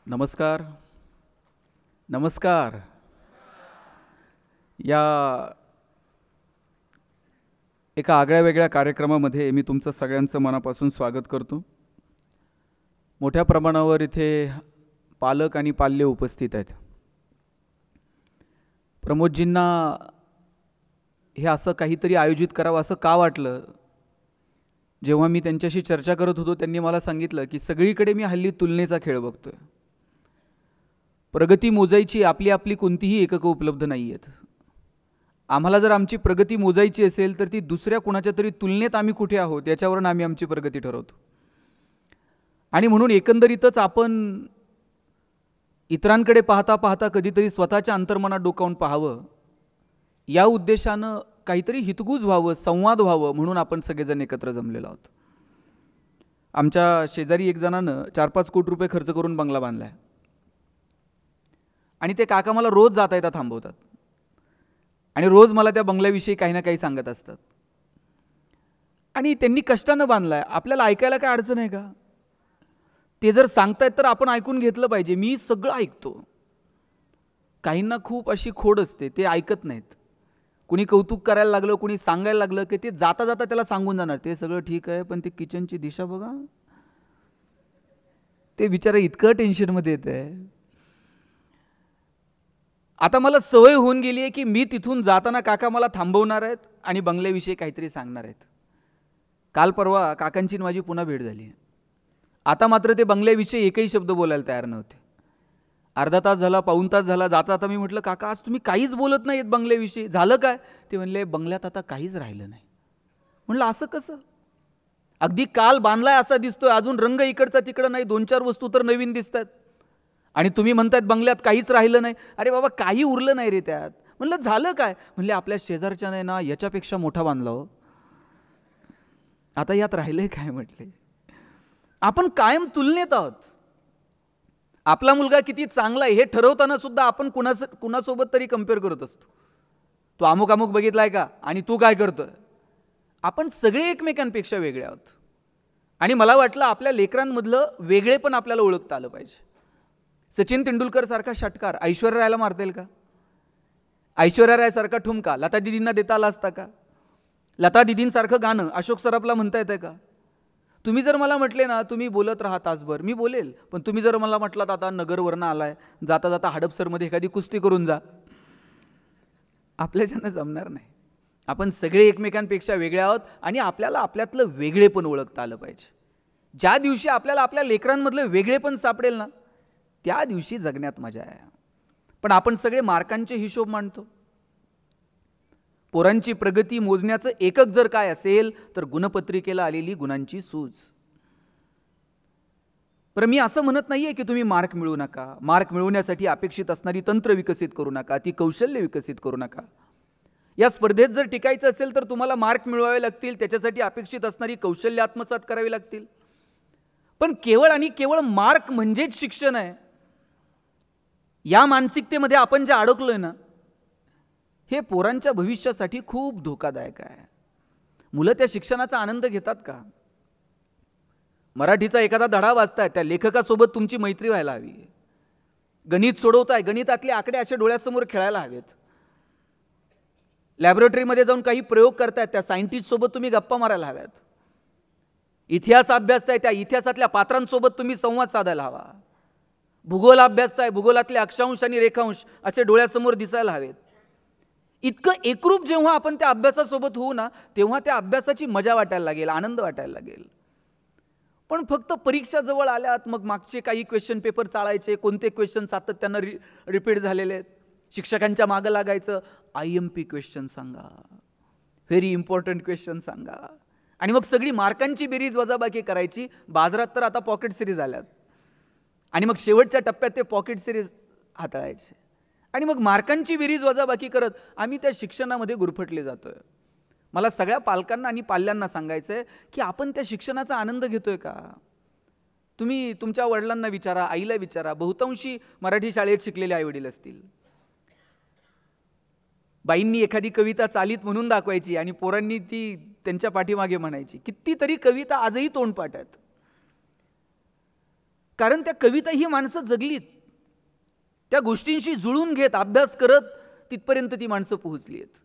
नमस्कार. नमस्कार. या एका आगळ्या वेगळ्या कार्यक्रमामध्ये मी तुमचं सगळ्यांचं मनापासून स्वागत करतो. मोठ्या प्रमाणावर इथे पालक आणि पाल्य उपस्थित आहेत. प्रमोदजींना हे असं काहीतरी आयोजित करावं असं का वाटलं? जेव्हा मी त्यांच्याशी चर्चा करत होतो त्यांनी मला सांगितलं की सगळीकडे मी हल्ली तुलनेचा खेळ बघतोय. प्रगती मोजायची आपली आपली कोणतीही एककं उपलब्ध नाही आहेत. आम्हाला जर आमची प्रगती मोजायची असेल तर ती दुसऱ्या कुणाच्या तरी तुलनेत आम्ही कुठे आहोत याच्यावरून आम्ही आमची प्रगती ठरवतो. आणि म्हणून एकंदरीतच आपण इतरांकडे पाहता पाहता कधीतरी स्वतःच्या अंतर्मनात डोकावून पाहावं, या उद्देशानं काहीतरी हितगुज व्हावं, संवाद व्हावं म्हणून आपण सगळेजण एकत्र जमलेलो आहोत. आमच्या शेजारी एक जणानं 4-5 कोटी रुपये खर्च करून बंगला बांधला आहे. आणि ते काका मला रोज जाता येता थांबवतात आणि रोज मला त्या बंगल्याविषयी काही ना काही सांगत असतात. आणि त्यांनी कष्टानं बांधलाय, आपल्याला ऐकायला काय अडचण आहे का? ते जर सांगतायत तर आपण ऐकून घेतलं पाहिजे. मी सगळं ऐकतो. काहींना खूप अशी खोड असते, ते ऐकत नाहीत. कुणी कौतुक करायला लागलं, कुणी सांगायला लागलं की ते जाता जाता त्याला सांगून जाणार ते सगळं ठीक आहे पण ते किचनची दिशा बघा. ते बिचारा इतकं टेन्शनमध्ये येत आहे. आता मला सवय होऊन गेली आहे की मी तिथून जाताना काका मला थांबवणार आहेत आणि बंगल्याविषयी काहीतरी सांगणार आहेत. काल परवा काकांची माझी पुन्हा भेट झाली. आता मात्र ते बंगल्याविषयी एकही शब्द बोलायला तयार नव्हते. अर्धा तास झाला, पाऊण तास झाला. जाता आता मी म्हटलं काका आज तुम्ही काहीच बोलत नाहीत बंगल्याविषयी, झालं काय? ते म्हणले बंगल्यात आता काहीच राहिलं नाही. म्हटलं असं कसं? अगदी काल बांधलाय असा दिसतोय, अजून रंग इकडचा तिकडं नाही, 2-4 वस्तू तर नवीन दिसतात आणि तुम्ही म्हणतायत बंगल्यात काहीच राहिलं नाही. अरे बाबा काही उरलं नाही रे त्यात. म्हणलं झालं काय? म्हणले आपल्या शेजारच्याने ना याच्यापेक्षा मोठा बांधला हो. आता यात राहिलंय काय? म्हटले आपण कायम तुलनेत आहोत. आपला मुलगा किती चांगला आहे हे ठरवताना सुद्धा आपण कुणासोबत तरी कम्पेअर करत असतो. तू अमुक अमुक बघितलाय का आणि तू काय करतोय? आपण सगळे एकमेकांपेक्षा वेगळे आहोत. आणि मला वाटलं आपल्या लेकरांमधलं वेगळे पण आपल्याला ओळखता आलं पाहिजे. सचिन तेंडुलकर सारखा षटकार ऐश्वर्या रायला मारता येईल का? ऐश्वर्या राय सारखा ठुमका लता दिदींना देता आला असता का? लता दिदींसारखं गाणं अशोक सराफला म्हणता येतं का? तुम्ही जर मला म्हटले ना तुम्ही बोलत राहा तासभर, मी बोलेल. पण तुम्ही जर मला म्हटलात आता नगरवरनं आलाय, जाता जाता हडपसरमध्ये एखादी कुस्ती करून जा, आपल्याच्यानं जमणार नाही. आपण सगळे एकमेकांपेक्षा वेगळे आहोत आणि आपल्याला आपल्यातलं वेगळेपण ओळखता आलं पाहिजे. ज्या दिवशी आपल्याला आपल्या लेकरांमधलं वेगळेपण सापडेल ना त्या दिवशी जगण्यात मजा आहे. पण आपण सगळे मार्कांचे हिशोब मांडतो. पोरांची प्रगती मोजण्याचं एकक जर काय असेल तर गुणपत्रिकेला आलेली गुणांची सूज. पण मी असं म्हणत नाहीये की तुम्ही मार्क मिळवू नका, मार्क मिळवण्यासाठी अपेक्षित असणारी तंत्र विकसित करू नका, ती कौशल्य विकसित करू नका. या स्पर्धेत जर टिकायचं असेल तर तुम्हाला मार्क मिळवावे लागतील, त्याच्यासाठी अपेक्षित असणारी कौशल्य आत्मसात करावी लागतील. पण केवळ आणि केवळ मार्क म्हणजेच शिक्षण आहे या मानसिकतेमध्ये आपण जे अडकलोय ना हे पोरांच्या भविष्यासाठी खूप धोकादायक आहे. मुलं त्या शिक्षणाचा आनंद घेतात का? मराठीचा एखादा धडा वाचताय, त्या लेखकासोबत तुमची मैत्री व्हायला हवी. गणित सोडवताय, गणितातले आकडे अशा डोळ्यासमोर खेळायला हवेत. लॅबोरेटरीमध्ये जाऊन काही प्रयोग करतायत, त्या सायंटिस्ट सोबत तुम्ही गप्पा मारायला हव्यात. इतिहास अभ्यासताय, त्या इतिहासातल्या पात्रांसोबत तुम्ही संवाद साधायला हवा. भूगोल अभ्यासताय, भूगोलातले अक्षांश आणि रेखांश असे डोळ्यासमोर दिसायला हवेत. इतकं एकरूप जेव्हा आपण त्या अभ्यासासोबत होऊ ना तेव्हा त्या अभ्यासाची मजा वाटायला लागेल, आनंद वाटायला लागेल. पण फक्त परीक्षा जवळ आल्यात मग मागचे काही क्वेश्चन पेपर चाळायचे, कोणते क्वेश्चन सातत्यानं रिपीट झालेले आहेत, शिक्षकांच्या मागं लागायचं, IMP क्वेश्चन सांगा, व्हेरी इम्पॉर्टंट क्वेश्चन सांगा, आणि मग सगळी मार्कांची बेरीज वजाबाकी करायची. बाजारात तर आता पॉकेट सिरीज आल्यात आणि मग शेवटच्या टप्प्यात ते पॉकेट सिरीज हाताळायचे आणि मग मार्कांची बेरीज वजाबाकी करत आम्ही त्या शिक्षणामध्ये गुरफटले जातोय. मला सगळ्या पालकांना आणि पाल्यांना सांगायचं आहे की आपण त्या शिक्षणाचा आनंद घेतोय का? तुम्ही तुमच्या वडिलांना विचारा, आईला विचारा. बहुतांशी मराठी शाळेत शिकलेले आईवडील असतील. बाईंनी एखादी कविता चालीत म्हणून दाखवायची आणि पोरांनी ती त्यांच्या पाठीमागे म्हणायची. कितीतरी कविता आजही तोंडपाठ आहेत. कारण त्या कविता ही माणसं जगलीत, त्या गोष्टींशी जुळून घेत अभ्यास करत तिथपर्यंत ती माणसं पोहोचली आहेत.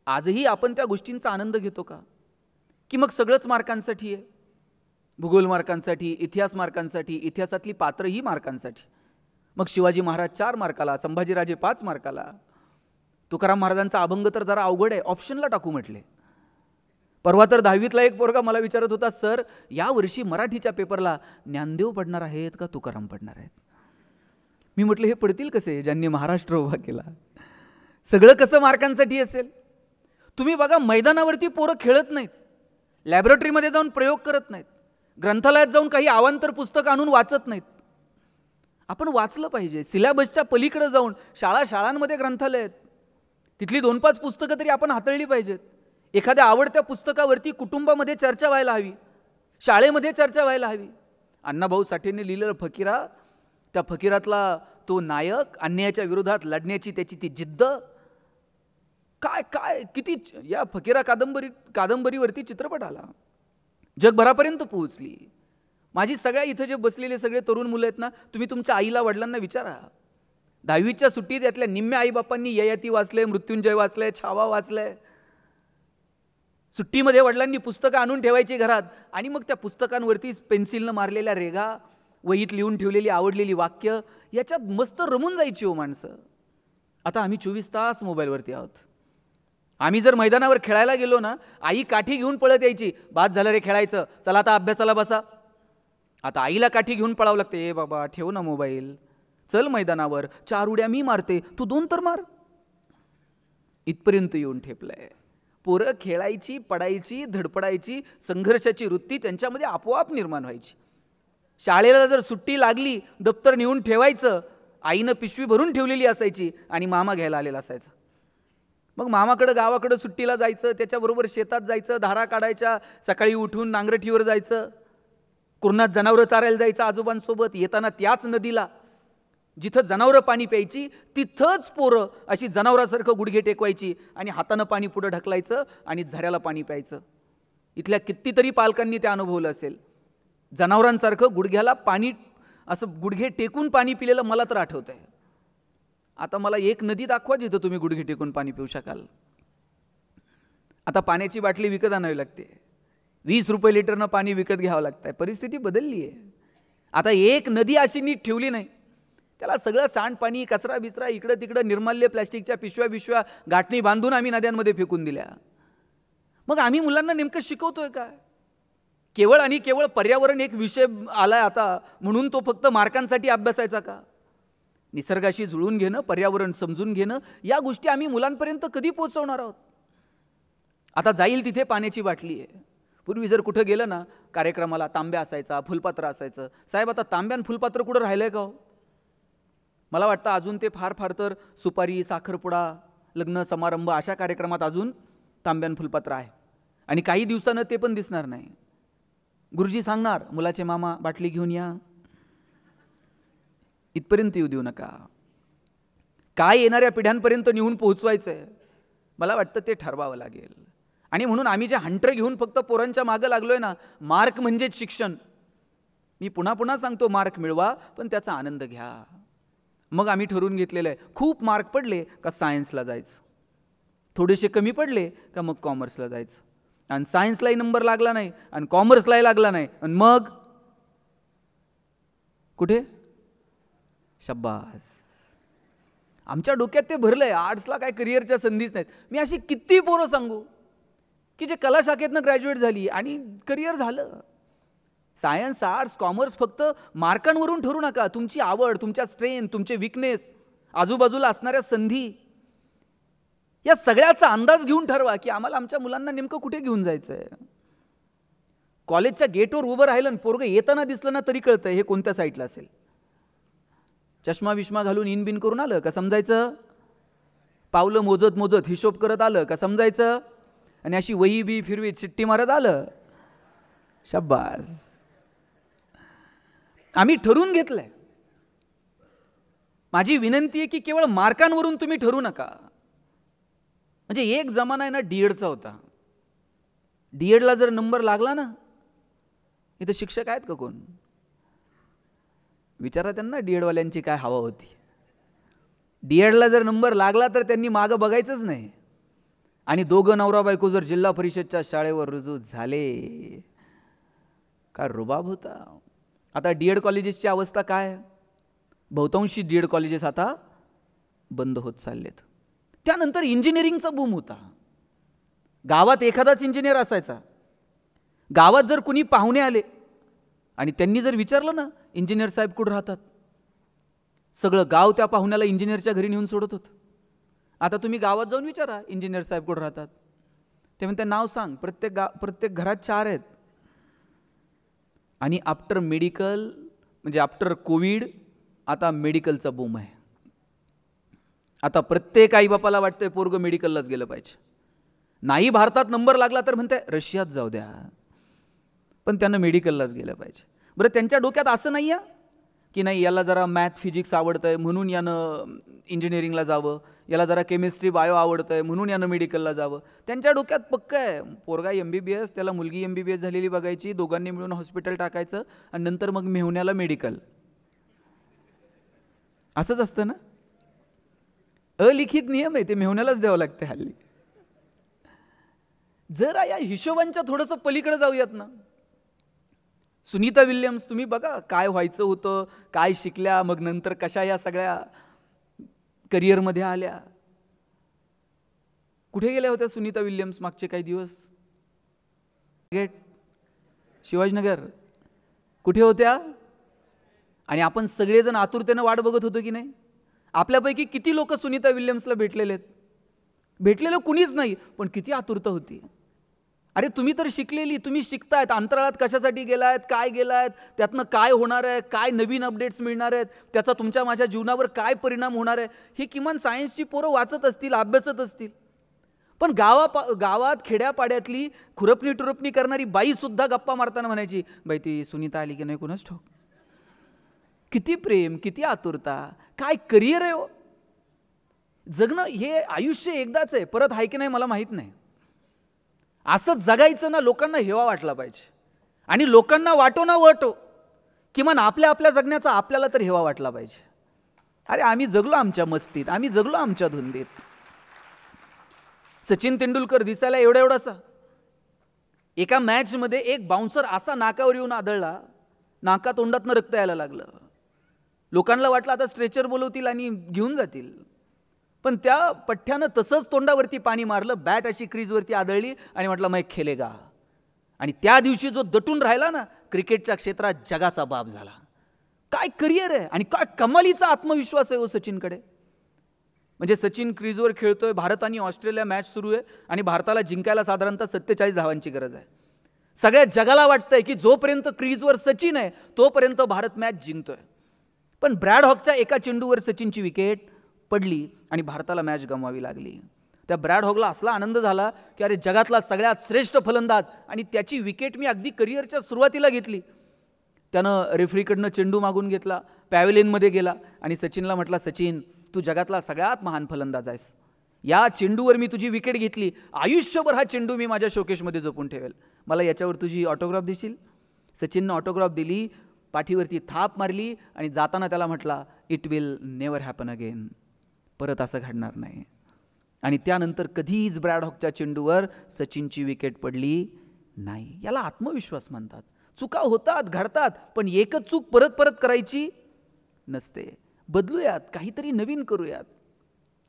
आजही आपण त्या गोष्टींचा आनंद घेतो का? की मग सगळंच मार्कांसाठी आहे? भूगोल मार्कांसाठी, इतिहास मार्कांसाठी, इतिहासातली पात्रही मार्कांसाठी. मग शिवाजी महाराज 4 मार्काला, संभाजीराजे 5 मार्काला. तुकाराम महाराजांचा अभंग तर जरा अवघड आहे, ऑप्शनला टाकू म्हटले. परवा तर 10वीतला एक पोरगा मला विचारत होता, सर या वर्षी मराठीच्या पेपरला ज्ञानदेव पडणार आहेत का तुकाराम पडणार आहेत? मी म्हटलं हे पडतील कसे ज्यांनी महाराष्ट्र उभा केला? सगळं कसं मार्कांसाठी असेल? तुम्ही बघा, मैदानावरती पोरं खेळत नाहीत, लॅबोरेटरीमध्ये जाऊन प्रयोग करत नाहीत, ग्रंथालयात जाऊन काही अवांतर पुस्तकं आणून वाचत नाहीत. आपण वाचलं पाहिजे. सिलेबसच्या पलीकडे जाऊन शाळांमध्ये ग्रंथालय आहेत, तिथली 2-5 पुस्तकं तरी आपण हाताळली पाहिजेत. एखाद्या आवडत्या पुस्तकावरती कुटुंबामध्ये चर्चा व्हायला हवी, शाळेमध्ये चर्चा व्हायला हवी. अण्णाभाऊ साठेंनी लिहिलेलं फकीरा, त्या फकीरातला तो नायक, अन्यायाच्या विरोधात लढण्याची त्याची ती जिद्द, काय काय किती, या फकीरा कादंबरीवरती चित्रपट आला, जगभरापर्यंत पोहोचली. माझी सगळ्या इथं जे बसलेले सगळे तरुण मुलं आहेत ना, तुम्ही तुमच्या आईला वडिलांना विचारा, 10वीच्या सुट्टीत यातल्या निम्म्या आईबापांनी ययाती वाचलंय, मृत्युंजय वाचलंय, छावा वाचलंय. सुट्टीमध्ये वडिलांनी पुस्तकं आणून ठेवायची घरात, आणि मग त्या पुस्तकांवरती पेन्सिलनं मारलेल्या रेघा, वहीत लिहून ठेवलेली आवडलेली वाक्य, याच्यात मस्त रमून जायची हो माणसं. आता आम्ही 24 तास मोबाईलवरती आहोत. आम्ही जर मैदानावर खेळायला गेलो ना, आई काठी घेऊन पळत यायची, बाद झालं रे खेळायचं, चला आता अभ्यासाला बसा. आता आईला काठी घेऊन पळावं लागते, ए बाबा ठेव ना मोबाईल, चल मैदानावर, 4 उड्या मी मारते, तू 2 तर मार. इथपर्यंत येऊन ठेपलंय. पोरं खेळायची, पडायची, धडपडायची, संघर्षाची वृत्ती त्यांच्यामध्ये आपोआप निर्माण व्हायची. शाळेला जर सुट्टी लागली, दप्तर नेऊन ठेवायचं, आईनं पिशवी भरून ठेवलेली असायची आणि मामा घ्यायला आलेला असायचा. मग मामाकडं गावाकडं सुट्टीला जायचं, त्याच्याबरोबर शेतात जायचं, धारा काढायच्या, सकाळी उठून नांगरठीवर जायचं, कुरणात जनावरं चारायला जायचं आजोबांसोबत. येताना त्याच नदीला जिथं जनावरं पाणी प्यायची, तिथंच पोरं अशी जनावरासारखं गुडघे टेकवायची आणि हातानं पाणी पुढं ढकलायचं आणि झऱ्याला पाणी प्यायचं. इथल्या कितीतरी पालकांनी ते अनुभवलं असेल. जनावरांसारखं गुडघ्याला पाणी, असं गुडघे टेकून पाणी पिलेलं मला तर आठवत आहे. आता मला एक नदी दाखवा जिथं तुम्ही गुडघे टेकून पाणी पिऊ शकाल. आता पाण्याची बाटली विकत आणावी लागते, 20 रुपये लिटरनं पाणी विकत घ्यावं लागतंय. परिस्थिती बदलली आहे. आता एक नदी अशी नीट ठेवली नाही, त्याला सगळं सांडपाणी, कचरा बिचरा, इकडं तिकडं निर्माल्य, प्लॅस्टिकच्या पिशव्या गाठणी बांधून आम्ही नद्यांमध्ये फेकून दिल्या. मग आम्ही मुलांना नेमकं शिकवतोय काय? केवळ आणि केवळ पर्यावरण एक विषय आलाय आता म्हणून तो फक्त मार्कांसाठी अभ्यासायचा का? निसर्गाशी जुळून घेणं, पर्यावरण समजून घेणं, या गोष्टी आम्ही मुलांपर्यंत कधी पोहोचवणार आहोत? आता जाईल तिथे पाण्याची बाटली आहे. पूर्वी जर कुठं गेलं ना कार्यक्रमाला, तांब्या असायचा, फुलपात्र असायचं. साहेब आता तांब्यान फुलपात्र कुठं राहिलंय का हो? मला वाटतं अजून ते फार तर सुपारी, साखरपुडा, लग्न समारंभ अशा कार्यक्रमात अजून तांब्यान फुलपात्र आहे. आणि काही दिवसानं ते पण दिसणार नाही. गुरुजी सांगणार, मुलाचे मामा बाटली घेऊन या. इथपर्यंत येऊ देऊ नका. काय येणाऱ्या पिढ्यांपर्यंत नेऊन पोहोचवायचंय, मला वाटतं ते ठरवावं लागेल. आणि म्हणून आम्ही जे हंटर घेऊन फक्त पोरांच्या मागं लागलोय ना, मार्क म्हणजेच शिक्षण. मी पुन्हा सांगतो, मार्क मिळवा पण त्याचा आनंद घ्या. मग आम्ही ठरवून घेतलेलं आहे, खूप मार्क पडले का सायन्सला जायचं, थोडेसे कमी पडले का मग कॉमर्सला जायचं. आणि सायन्सलाही नंबर लागला नाही आणि कॉमर्सलाही लागला नाही, आणि मग कुठे? शब्बास. आमच्या डोक्यात ते भरलंय, आर्ट्सला काय करिअरच्या संधीच नाहीत. मी अशी किती पोरं सांगू की जे कला शाखेतनं ग्रॅज्युएट झाली आणि करिअर झालं. सायन्स, आर्ट्स, कॉमर्स फक्त मार्कांवरून ठरू नका. तुमची आवड, तुमच्या स्ट्रेंथ, तुमचे विकनेस, आजूबाजूला असणाऱ्या संधी, या सगळ्याचा अंदाज घेऊन ठरवा की आम्हाला आमच्या मुलांना नेमकं कुठे घेऊन जायचंय. कॉलेजच्या गेटवर उभं राहिलं, पोरगं येताना दिसलं ना तरी कळतंय हे कोणत्या साईडला असेल. चष्मा विष्मा घालून इन बिन करून आलं का समजायचं, पावलं मोजत हिशोब करत आलं का समजायचं, आणि अशी वही बी फिरवीत शिट्टी मारत आलं, शब्बास. आम्ही ठरवून घेतलंय. माझी विनंती आहे की केवळ मार्कांवरून तुम्ही ठरू नका. म्हणजे एक जमाना आहे ना डीएडचा होता. डीएडला जर नंबर लागला ना, इथं शिक्षक आहेत का कोण? विचारा त्यांना डीएडवाल्यांची काय हवा होती. डीएडला जर नंबर लागला तर त्यांनी मागं बघायचंच नाही. आणि दोघं नवरा बायको जर जिल्हा परिषदच्या शाळेवर रुजू झाले, काय रुबाब होता. आता डीएड कॉलेजेसची अवस्था काय? बहुतांशी डीएड कॉलेजेस आता बंद होत चाललेत. त्यानंतर इंजिनिअरिंगचा बूम होता. गावात एखादाच इंजिनियर असायचा. गावात जर कुणी पाहुणे आले आणि त्यांनी जर विचारलं ना, इंजिनियर साहेब कुठं राहतात, सगळं गाव त्या पाहुण्याला इंजिनियरच्या घरी नेऊन सोडत होतं. आता तुम्ही गावात जाऊन विचारा इंजिनियर साहेब कुठं राहतात, ते म्हणते नाव सांग. प्रत्येक घरात 4 आहेत. आणि आफ्टर मेडिकल म्हणजे आफ्टर कोविड आता मेडिकलचा बूम आहे. आता प्रत्येक आईबापाला वाटतंय पोरगं मेडिकललाच गेलं पाहिजे. नाही भारतात नंबर लागला तर म्हणते रशियात जाऊ द्या, पण त्यांना मेडिकललाच गेलं पाहिजे. बरं, त्यांच्या डोक्यात असं नाही आहे की नाही याला जरा मॅथ फिजिक्स आवडतंय म्हणून यानं इंजिनिअरिंगला जावं, याला जरा केमिस्ट्री बायो आवडतंय म्हणून यानं मेडिकलला जावं. त्यांच्या डोक्यात पक्का आहे पोरगा MBBS, त्याला मुलगी MBBS झालेली बघायची, दोघांनी मिळून हॉस्पिटल टाकायचं आणि नंतर मग मेहुण्याला मेडिकल. असंच असतं ना. अलिखित नियम आहे, ते मेहुण्यालाच द्यावं लागते हल्ली. जरा या हिशोबांच्या थोडंसं पलीकडे जाऊयात ना. सुनीता विल्यम्स तुम्ही बघा काय व्हायचं होतं, काय शिकल्या, मग नंतर कशा या सगळ्या करिअरमध्ये आल्या. कुठे गेल्या होत्या सुनीता विल्यम्स मागचे काही दिवस? गेट शिवाजीनगर कुठे होत्या? आणि आपण सगळेजण आतुरतेनं वाट बघत होतो की नाही? आपल्यापैकी किती लोक सुनीता विल्यम्सला भेटलेले आहेत? भेटलेलं कुणीच नाही, पण किती आतुरता होती. अरे तुम्ही तर शिकलेली, तुम्ही शिकतायत, अंतराळात कशासाठी गेलायत, काय गेलायत, त्यातनं काय होणार आहे, काय नवीन अपडेट्स मिळणार आहेत, त्याचा तुमच्या माझ्या जीवनावर काय परिणाम होणार आहे, हे किमान सायन्सची पोरं वाचत असतील, अभ्यासत असतील. पण गावात खेड्यापाड्यातली खुरपणी टुरपणी करणारी बाई सुद्धा गप्पा मारताना म्हणायची, बाई ती सुनीता आली की नाही कुणाच ठाऊक. किती प्रेम, किती आतुरता, काय करिअर आहे. जगणं हे आयुष्य एकदाच आहे, परत आहे की नाही मला माहित नाही. असं जगायचं ना, लोकांना हेवा वाटला पाहिजे. आणि लोकांना वाटो ना वाटो, किमान आपल्या जगण्याचा आपल्याला तर हेवा वाटला पाहिजे. अरे आम्ही जगलो आमच्या मस्तीत, आम्ही जगलो आमच्या धुंदीत. सचिन तेंडुलकर दिसायला एवढासा, एका मॅचमध्ये एक बाउन्सर असा नाकावर येऊन आदळला, नाका तोंडातनं रक्त यायला लागलं. लोकांना वाटलं आता स्ट्रेचर बोलवतील आणि घेऊन जातील, पण त्या पठ्ठ्यानं तसंच तोंडावरती पाणी मारलं, बॅट अशी क्रीजवरती आदळली आणि म्हटलं मैं खेलेगा. आणि त्या दिवशी जो दटून राहिला ना क्रिकेटच्या क्षेत्रात, जगाचा बाप झाला. काय करिअर आहे आणि काय कमालीचा आत्मविश्वास आहे हो सचिनकडे. म्हणजे सचिन क्रीजवर खेळतोय, भारत आणि ऑस्ट्रेलिया मॅच सुरू आहे आणि भारताला जिंकायला साधारणतः 47 धावांची गरज आहे. सगळ्या जगाला वाटतंय की जोपर्यंत क्रीजवर सचिन आहे तोपर्यंत भारत मॅच जिंकतोय. पण ब्रॅड हॉकच्या एका चेंडूवर सचिनची विकेट पडली आणि भारताला मॅच गमवावी लागली. त्या ब्रॅड हॉकला असला आनंद झाला की अरे जगातला सगळ्यात श्रेष्ठ फलंदाज आणि त्याची विकेट मी अगदी करिअरच्या सुरुवातीला घेतली. त्यानं रेफरीकडनं चेंडू मागून घेतला, पॅव्हेलियनमध्ये गेला आणि सचिनला म्हटला, सचिन तू जगातला सगळ्यात महान फलंदाज आहेस, या चेंडूवर मी तुझी विकेट घेतली, आयुष्यभर हा चेंडू मी माझ्या शोकेशमध्ये जपून ठेवेल, मला याच्यावर तुझी ऑटोग्राफ देशील? सचिननं ऑटोग्राफ दिली, पाठीवरती थाप मारली आणि जाताना त्याला म्हटला, it will never happen again, परत असं घडणार नाही. आणि त्यानंतर कधीच ब्रॅड हॉकच्या चेंडूवर सचिनची विकेट पडली नाही. याला आत्मविश्वास म्हणतात. चुका होतात, घडतात, पण एकच चूक परत परत करायची नसते. बदलूयात, काहीतरी नवीन करूयात,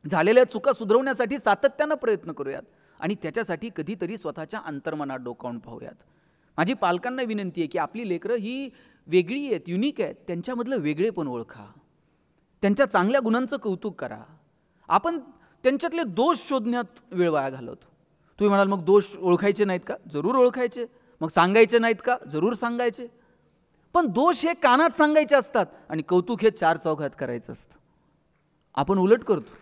झालेल्या चुका सुधारवण्यासाठी सातत्यानं प्रयत्न करूयात आणि त्याच्यासाठी कधीतरी स्वतःच्या अंतर्मनात डोकावून पाहूयात. माझी पालकांना विनंती आहे की आपली लेकरं ही वेगळी आहेत, युनिक आहेत, त्यांच्यामधलं वेगळेपण ओळखा, त्यांच्या चांगल्या गुणांचं कौतुक करा. आपण त्यांच्यातले दोष शोधण्यात वेळ वाया घालवतो. तुम्ही म्हणाल मग दोष ओळखायचे नाहीत का? जरूर ओळखायचे. मग सांगायचे नाहीत का? जरूर सांगायचे. पण दोष हे कानात सांगायचे असतात आणि कौतुक हे 4 चौघात करायचं असतं. आपण उलट करतो.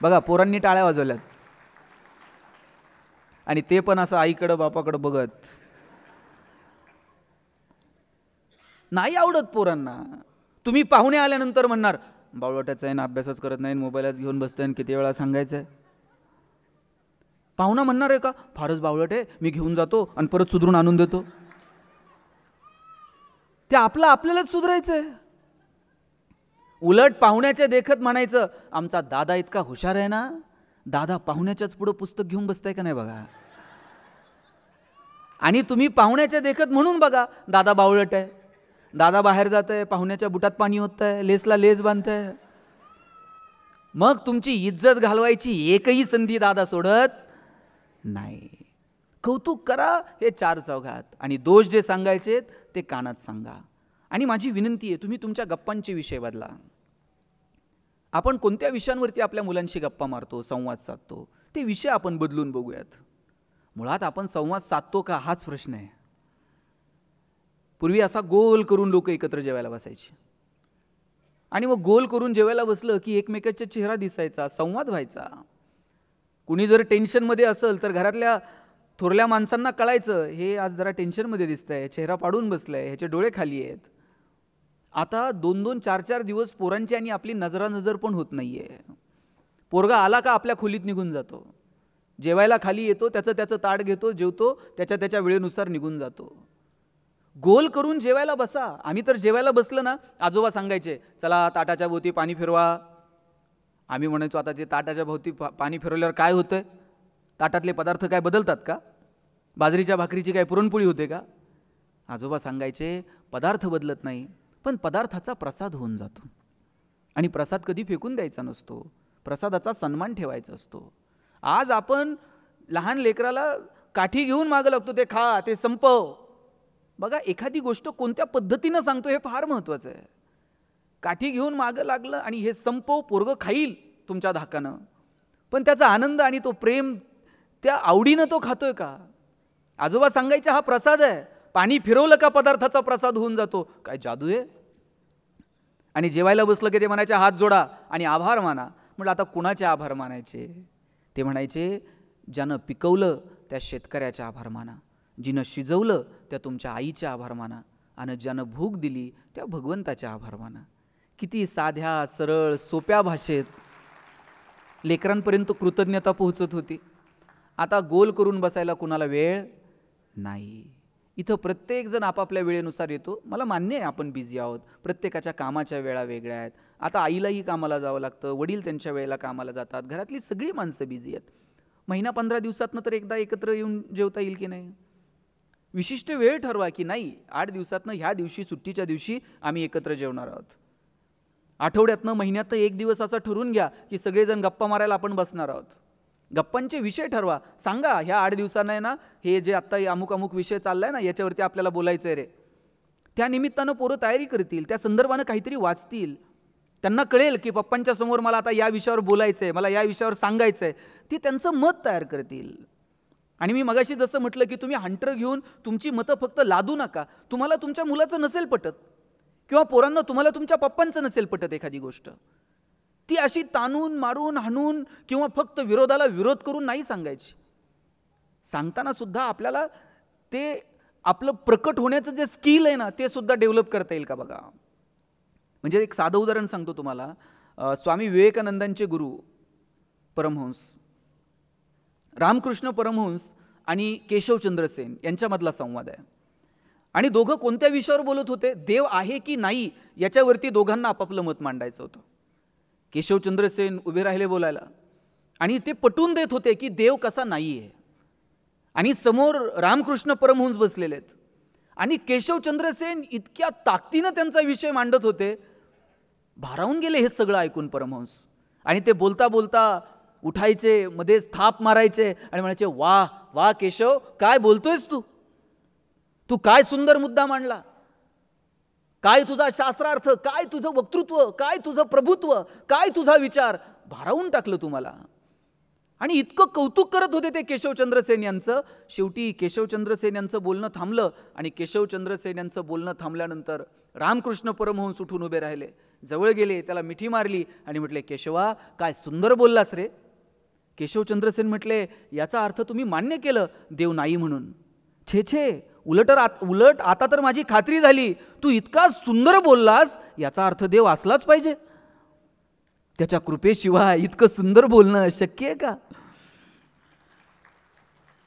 बघा पोरांनी टाळ्या वाजवल्यात आणि ते पण असं आईकडं बापाकडं बघत. नाही आवडत पोरांना. तुम्ही पाहुणे आल्यानंतर म्हणणार, बावळटाचा आहे ना, अभ्यासच करत नाही, मोबाईलच घेऊन बसतोय, आणि किती वेळा सांगायचंय. पाहुणा म्हणणार आहे का, फारच बावळट आहे, मी घेऊन जातो आणि परत सुधरून आणून देतो. ते आपल्यालाच सुधारायचंय. उलट पाहुण्याच्या देखत म्हणायचं, आमचा दादा इतका हुशार आहे ना, दादा पाहुण्याच्याच पुढं पुस्तक घेऊन बसताय का नाही बघा. आणि तुम्ही पाहुण्याच्या देखत म्हणून बघा, दादा बावळट आहे, दादा बाहेर जात आहे, पाहुण्याच्या बुटात पाणी होत आहे, लेसला लेस बांधताय. मग तुमची इज्जत घालवायची एकही संधी दादा सोडत नाही. कौतुक करा हे चार चौघात, आणि दोष जे सांगायचे ते कानात सांगा. आणि माझी विनंती आहे, तुम्ही तुमच्या गप्पांचे विषय बदला. आपण कोणत्या विषयांवरती आपल्या मुलांशी गप्पा मारतो, संवाद साधतो, ते विषय आपण बदलून बघूयात. मुळात आपण संवाद साधतो का हाच प्रश्न आहे. पूर्वी असा गोल करून लोक एकत्र जेवायला बसायचे, आणि मग गोल करून जेवायला बसलं की एकमेकाचा चेहरा दिसायचा, संवाद व्हायचा. कुणी जर टेन्शनमध्ये असेल तर घरातल्या थोरल्या माणसांना कळायचं, हे आज जरा टेन्शनमध्ये दिसतंय, चेहरा पाडून बसलाय, ह्याचे डोळे खाली आहेत. आता 2-2, 4-4 दिवस पोरांची आणि आपली नजरानजर पण होत नाहीये. पोरगा आला का आपल्या खोलीत निघून जातो, जेवायला खाली येतो, त्याचं ताट घेतो, जेवतो, त्याच्या वेळेनुसार निघून जातो. गोल करून जेवायला बसा. आम्ही तर जेवायला बसलं ना, आजोबा सांगायचे, चला ताटाच्या भोवती पाणी फिरवा. आम्ही म्हणायचो, आता ते ताटाच्या भोवती पाणी फिरवल्यावर काय होतंय? ताटातले पदार्थ काय बदलतात का? बाजरीच्या भाकरीची काय पुरणपोळी होते का? आजोबा सांगायचे, पदार्थ बदलत नाही, पण पदार्थाचा प्रसाद होऊन जातो. आणि प्रसाद कधी फेकून द्यायचा नसतो, प्रसादाचा सन्मान ठेवायचा असतो. आज आपण लहान लेकराला काठी घेऊन मागं लागतो, ते खा, ते संपव. बघा, एखादी गोष्ट कोणत्या पद्धतीनं सांगतो हे फार महत्त्वाचं आहे. काठी घेऊन मागं लागलं आणि हे संपव, पोरगं खाईल तुमच्या धाकानं, पण त्याचा आनंद आणि तो प्रेम, त्या आवडीनं तो खातोय का? आजोबा सांगायचे, हा प्रसाद आहे, पाणी फिरवलं का पदार्थाचा प्रसाद होऊन जातो. काय जादू आहे? आणि जेवायला बसलं की ते म्हणायचे, हात जोडा आणि आभार माना. म्हटलं, आता कुणाचे आभार मानायचे? ते म्हणायचे, ज्यानं पिकवलं त्या शेतकऱ्याचे आभार माना, जिनं शिजवलं त्या तुमच्या आईचे आभार माना, आणि ज्यानं भूक दिली त्या भगवंताचे आभार माना. किती साध्या, सरळ, सोप्या भाषेत लेकरांपर्यंत कृतज्ञता पोहोचत होती. आता गोल करून बसायला कुणाला वेळ नाही. इथं प्रत्येकजण आपापल्या वेळेनुसार येतो. मला मान्य आहे आपण बिझी आहोत, प्रत्येकाच्या कामाच्या वेळा वेगळ्या आहेत. आता आईलाही कामाला जावं लागतं, वडील त्यांच्या वेळेला कामाला जातात, घरातली सगळी माणसं बिझी आहेत. महिना 15 दिवसातनं तर एकदा एकत्र येऊन जेवता येईल की नाही? विशिष्ट वेळ ठरवा की नाही, 8 दिवसातनं ह्या दिवशी, सुट्टीच्या दिवशी आम्ही एकत्र जेवणार आहोत. आठवड्यातनं, महिन्यातनं एक दिवस असा ठरवून घ्या की सगळेजण गप्पा मारायला आपण बसणार आहोत. गप्पांचे विषय ठरवा. सांगा, ह्या 8 दिवसांना आहे ना, हे जे आत्ता अमुक अमुक विषय चाललाय ना, याच्यावरती आपल्याला बोलायचं आहे रे. त्या निमित्तानं पोरं तयारी करतील, त्या संदर्भानं काहीतरी वाचतील. त्यांना कळेल की पप्पांच्या समोर मला आता या विषयावर बोलायचं आहे, मला या विषयावर सांगायचं आहे. ते त्यांचं मत तयार करतील. आणि मी मगाशी जसं म्हटलं की तुम्ही हंटर घेऊन तुमची मतं फक्त लादू नका. तुम्हाला तुमच्या मुलाचं नसेल पटत, किंवा पोरांना तुम्हाला तुमच्या पप्पांचं नसेल पटत एखादी गोष्ट, ती अशी ताणून मारून हाणून किंवा फक्त विरोधाला विरोध करून नाही सांगायची. सांगताना सुद्धा आपल्याला ते आपलं प्रकट होण्याचं जे स्किल आहे ना, ते सुद्धा डेव्हलप करता येईल का बघा. म्हणजे एक साधं उदाहरण सांगतो तुम्हाला. स्वामी विवेकानंदांचे गुरु परमहंस रामकृष्ण परमहंस आणि केशवचंद्र सेन यांच्यामधला संवाद आहे. आणि दोघं कोणत्या विषयावर बोलत होते? देव आहे की नाही याच्यावरती दोघांना आपापलं मत मांडायचं होतं. केशवचंद्र सेन उभे राहिले बोलायला, आणि ते पटवून देत होते की देव कसा नाही आहे. आणि समोर रामकृष्ण परमहंस बसलेले आहेत, आणि केशवचंद्र सेन इतक्या ताकदीनं त्यांचा विषय मांडत होते, भारावून गेले हे सगळं ऐकून परमहंस. आणि ते बोलता बोलता उठायचे, मध्येच थाप मारायचे आणि म्हणायचे, वा वा केशव, काय बोलतोयस तू, तू काय सुंदर मुद्दा मांडला, काय तुझा शास्त्रार्थ, काय तुझं वक्तृत्व, काय तुझं प्रभुत्व, काय तुझा विचार, भारावून टाकलं तुम्हाला. आणि इतकं कौतुक करत होते ते केशवचंद्र सेन यांचं. शेवटी केशवचंद्र सेन यांचं बोलणं थांबलं, आणि केशवचंद्र सेन यांचं बोलणं थांबल्यानंतर रामकृष्ण परमहंस उठून उभे राहिले, जवळ गेले, त्याला मिठी मारली आणि म्हटले, केशवा, काय सुंदर बोललास रे. केशवचंद्र सेन म्हटले, याचा अर्थ तुम्ही मान्य केलं देव नाही म्हणून. छे छे, उलट आता तर माझी खात्री झाली, तू इतका सुंदर बोललास, याचा अर्थ देव असलाच पाहिजे. त्याच्या कृपेशिवाय इतकं सुंदर बोलणं शक्य आहे का?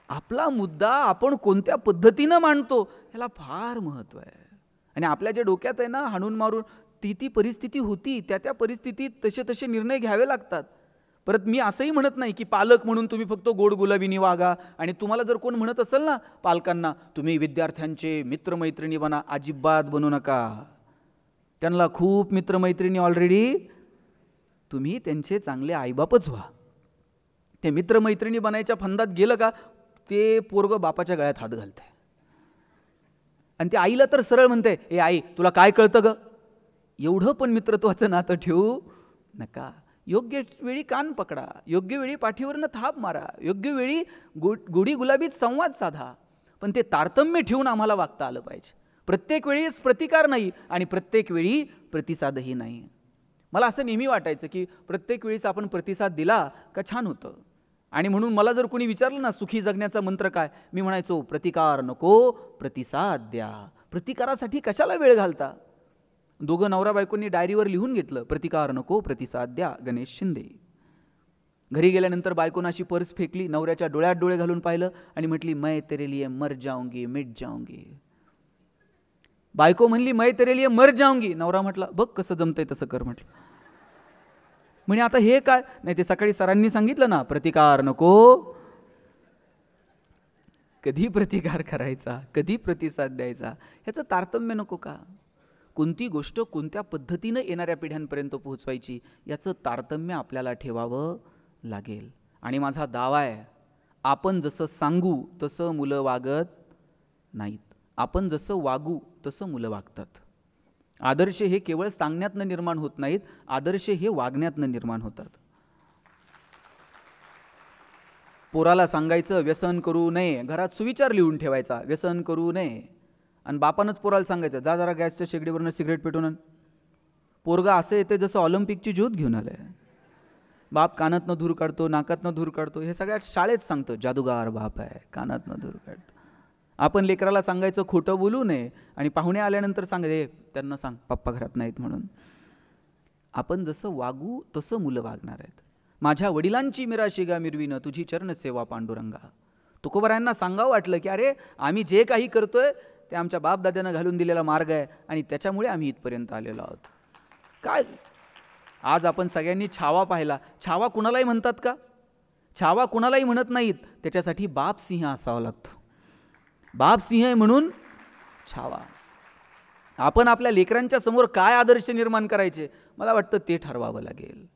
आपला मुद्दा आपण कोणत्या पद्धतीनं मांडतो याला फार महत्व आहे. आणि आपल्या जे डोक्यात आहे ना, हाणून मारून ती परिस्थिती होती, त्या परिस्थितीत तसे निर्णय घ्यावे लागतात. परत मी असंही म्हणत नाही की पालक म्हणून तुम्ही फक्त गोड गुलाबीनी वागा. आणि तुम्हाला जर कोण म्हणत असेल ना पालकांना, तुम्ही विद्यार्थ्यांचे मित्रमैत्रिणी बना, अजिबात बनू नका. त्यांना खूप मित्रमैत्रिणी ऑलरेडी, तुम्ही त्यांचे चांगले आईबापच व्हा. ते मित्रमैत्रिणी बनायच्या फंदात गेलं का ते पोरगं बापाच्या गळ्यात हात घालते. आणि ते आईला तर सरळ म्हणते, ए आई तुला काय कळतं ग, एवढं पण मित्रत्वाचं नातं ठेवू नका. योग्य वेळी कान पकडा, योग्य वेळी पाठीवरनं थाप मारा, योग्य वेळी गोडी गुलाबीत संवाद साधा. पण ते तारतम्य ठेवून आम्हाला वागता आलं पाहिजे. प्रत्येक वेळीच प्रतिकार नाही आणि प्रत्येक वेळी प्रतिसादही नाही. मला असं नेहमी वाटायचं की प्रत्येक वेळीच आपण प्रतिसाद दिला का छान होतं. आणि म्हणून मला जर कोणी विचारलं ना सुखी जगण्याचा मंत्र काय, मी म्हणायचो प्रतिकार नको, प्रतिसाद द्या. प्रतिकारासाठी कशाला वेळ घालता. दोघं नवरा बायकोंनी डायरीवर लिहून घेतलं, प्रतिकार नको, प्रतिसाद द्या, गणेश शिंदे. घरी गेल्यानंतर बायकोनं अशी पर्स फेकली, नवऱ्याच्या डोळ्यात डोळे घालून पाहिलं आणि म्हटली, मैं तेरे लिए मर जाऊंगी, मिट जाऊंगी. बायको म्हणली, मैं तेरे लिए मर जाऊंगी. नवरा म्हटला, बघ कसं जमतंय तसं कर म्हटलं. म्हणजे आता हे काय नाही, ते सकाळी सरांनी सांगितलं ना, प्रतिकार नको. कधी प्रतिकार करायचा, कधी प्रतिसाद द्यायचा, ह्याचं तारतम्य नको का. कोणती गोष्ट कोणत्या पद्धतीनं येणाऱ्या पिढ्यांपर्यंत पोहोचवायची याचं तारतम्य आपल्याला ठेवावं लागेल. आणि माझा दावा आहे, आपण जसं सांगू तसं मुलं वागत नाहीत, आपण जसं वागू तसं मुलं वागतात. आदर्श हे केवळ सांगण्यातनं निर्माण होत नाहीत, आदर्श हे वागण्यातनं निर्माण होतात. पोराला सांगायचं व्यसन करू नये, घरात सुविचार लिहून ठेवायचा व्यसन करू नये. आणि बापानंच पोराला सांगायचं जा जरा गॅसच्या शेगडीवरनं सिगरेट पेटून आण. पोरगा असं येते जसं ऑलिम्पिकची ज्योत घेऊन आलंय. बाप कानातनं धूर काढतो, नाकातनं धूर काढतो. हे सगळ्यात शाळेत सांगतो, जादूगार बाप आहे, कानातनं धूर काढतो. आपण लेकराला सांगायचं खोटं बोलू नये आणि पाहुणे आल्यानंतर सांगायचं त्यांना सांग पप्पा घरात नाहीत म्हणून. आपण जसं वागू तसं मुलं वागणार आहेत. माझ्या वडिलांची मिराशिगा मिरवीनं तुझी चरणसेवा पांडुरंगा. तुकोबारायांना सांगावं वाटलं की अरे आम्ही जे काही करतोय ते आमच्या बापदाद्यानं घालून दिलेला मार्ग आहे आणि त्याच्यामुळे आम्ही इथपर्यंत आलेलो आहोत. काय आज आपण सगळ्यांनी छावा पाहिला. छावा कुणालाही म्हणतात का? छावा कुणालाही म्हणत नाहीत. त्याच्यासाठी बाप सिंह असावा लागतो. बाप सिंह आहे म्हणून छावा. आपण आपल्या लेकरांच्या समोर काय आदर्श निर्माण करायचे मला वाटतं ते ठरवावं लागेल.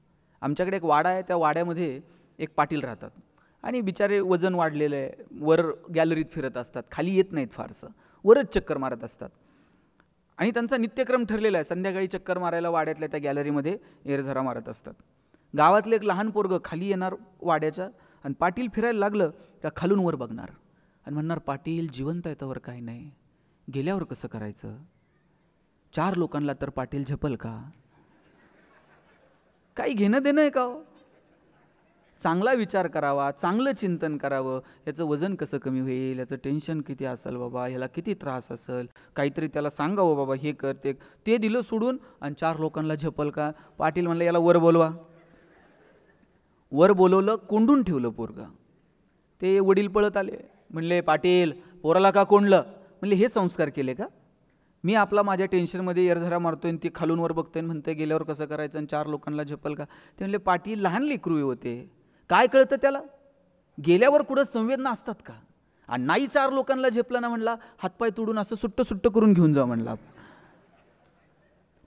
आमच्याकडे एक वाडा आहे, त्या वाड्यामध्ये एक पाटील राहतात आणि बिचारे वजन वाढलेलं आहे, वर गॅलरीत फिरत असतात, खाली येत नाहीत फारसं, वरच चक्कर मारत असतात. आणि त्यांचा नित्यक्रम ठरलेला आहे, संध्याकाळी चक्कर मारायला वाड्यातल्या त्या गॅलरीमध्ये एरझरा मारत असतात. गावातलं एक लहान पोरगं खाली येणार वाड्याच्या आणि पाटील फिरायला लागलं त्या खालून वर बघणार आणि म्हणणार पाटील जिवंत आहे त्यावर काही नाही, गेल्यावर कसं करायचं, 4 लोकांना तर पाटील झेपल का, काही घेणं देणं आहे का हो? चांगला विचार करावा, चांगलं चिंतन करावं, याचं वजन कसं कमी होईल, याचं टेन्शन किती असेल बाबा, ह्याला किती त्रास असेल, काहीतरी त्याला सांगावं बाबा हे कर ते दिलं सोडून आणि 4 लोकांना झेपल का. पाटील म्हणलं याला वर बोलवा. वर बोलवलं, कोंडून ठेवलं पोरगा. ते वडील पळत आले, म्हणले पाटील पोराला का कोंडलं. म्हणले हे संस्कार केले का, मी आपला माझ्या टेन्शनमध्ये एरझरा मारतोय आणि ती खालून वर बघतोय आणि म्हणतोय गेल्यावर कसं करायचं आणि 4 लोकांना झेपल का. ते म्हणले पाटील लहान लेकरू होते, काय कळतं त्याला, गेल्यावर कुठं संवेदना असतात का. आणि नाही 4 लोकांना झेपलं ना म्हणला, हातपाय तोडून असं सुट्ट सुट्ट करून घेऊन जा म्हणला.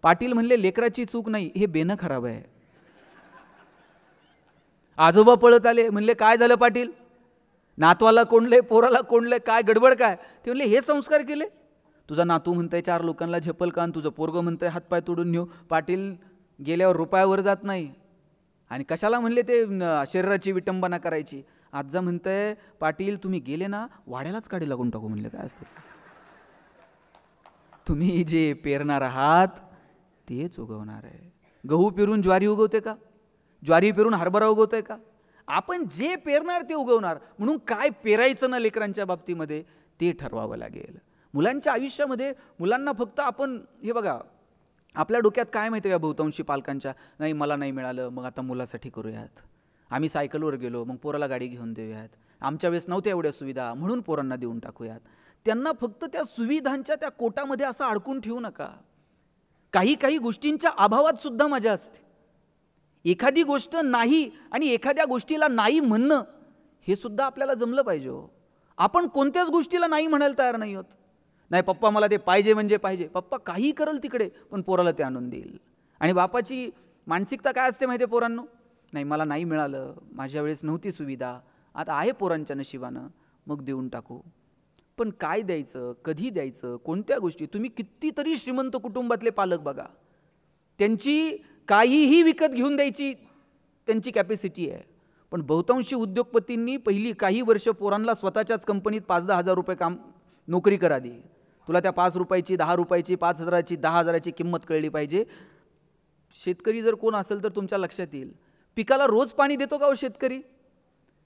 पाटील म्हणले लेकराची चूक नाही, हे बेनं खराब आहे. आजोबा पळत आले, म्हणले काय झालं पाटील, नातवाला कोंडले, पोराला कोंडले, काय गडबड काय. ते म्हणले हे संस्कार केले, तुझा नातू म्हणतंय 4 लोकांना झेपल का आणि तुझं पोरगं म्हणतंय हातपाय तोडून नेऊ. पाटील गेल्यावर रुपयावर जात नाही आणि कशाला म्हणले ते शरीराची विटंबना करायची. आजा म्हणतंय पाटील तुम्ही गेले ना वाड्यालाच काढी लागून टाकू. म्हणले काय असतं, तुम्ही जे पेरणार आहात तेच उगवणार आहे. गहू पेरून ज्वारी उगवते का, ज्वारी पेरून हरभरा उगवतोय का. आपण जे पेरणार ते उगवणार. म्हणून काय पेरायचं ना लेकरांच्या बाबतीमध्ये ते ठरवावं लागेल. मुलांच्या आयुष्यामध्ये मुलांना फक्त आपण हे बघा, आपल्या डोक्यात काय माहिती आहे का बहुतांशी पालकांच्या, नाही मला नाही मिळालं मग आता मुलासाठी करूयात, आम्ही सायकलवर गेलो मग पोराला गाडी घेऊन देऊयात, आमच्या वेळेस नव्हत्या एवढ्या सुविधा म्हणून पोरांना देऊन टाकूयात. त्यांना फक्त त्या सुविधांच्या त्या कोटामध्ये असं अडकून ठेवू नका. काही काही गोष्टींच्या अभावात सुद्धा मजा असते. एखादी गोष्ट नाही आणि एखाद्या गोष्टीला नाही म्हणणं हे सुद्धा आपल्याला जमलं पाहिजे हो. आपण कोणत्याच गोष्टीला नाही म्हणायला तयार नाही होत. नाही पप्पा मला ते पाहिजे म्हणजे पाहिजे. पप्पा काही करेल तिकडे पण पोराला ते आणून देईल. आणि बापाची मानसिकता काय असते माहिती आहे पोरांनो? नाही मला नाही मिळालं, माझ्या वेळेस नव्हती सुविधा, आता आहे पोरांच्या नशिबानं, मग देऊन टाकू. पण काय द्यायचं, कधी द्यायचं, कोणत्या गोष्टी? तुम्ही कितीतरी श्रीमंत कुटुंबातले पालक बघा, त्यांची काहीही विकत घेऊन द्यायची त्यांची कॅपॅसिटी आहे. पण बहुतांशी उद्योगपतींनी पहिली काही वर्ष पोरांना स्वतःच्याच कंपनीत 5-10 हजार रुपये काम नोकरी करा दे. तुला त्या 5 रुपयाची, 10 रुपयाची, 5,000ची, 10,000ची किंमत कळली पाहिजे. शेतकरी जर कोण असेल तर तुमच्या लक्षात येईल, पिकाला रोज पाणी देतो का हो शेतकरी?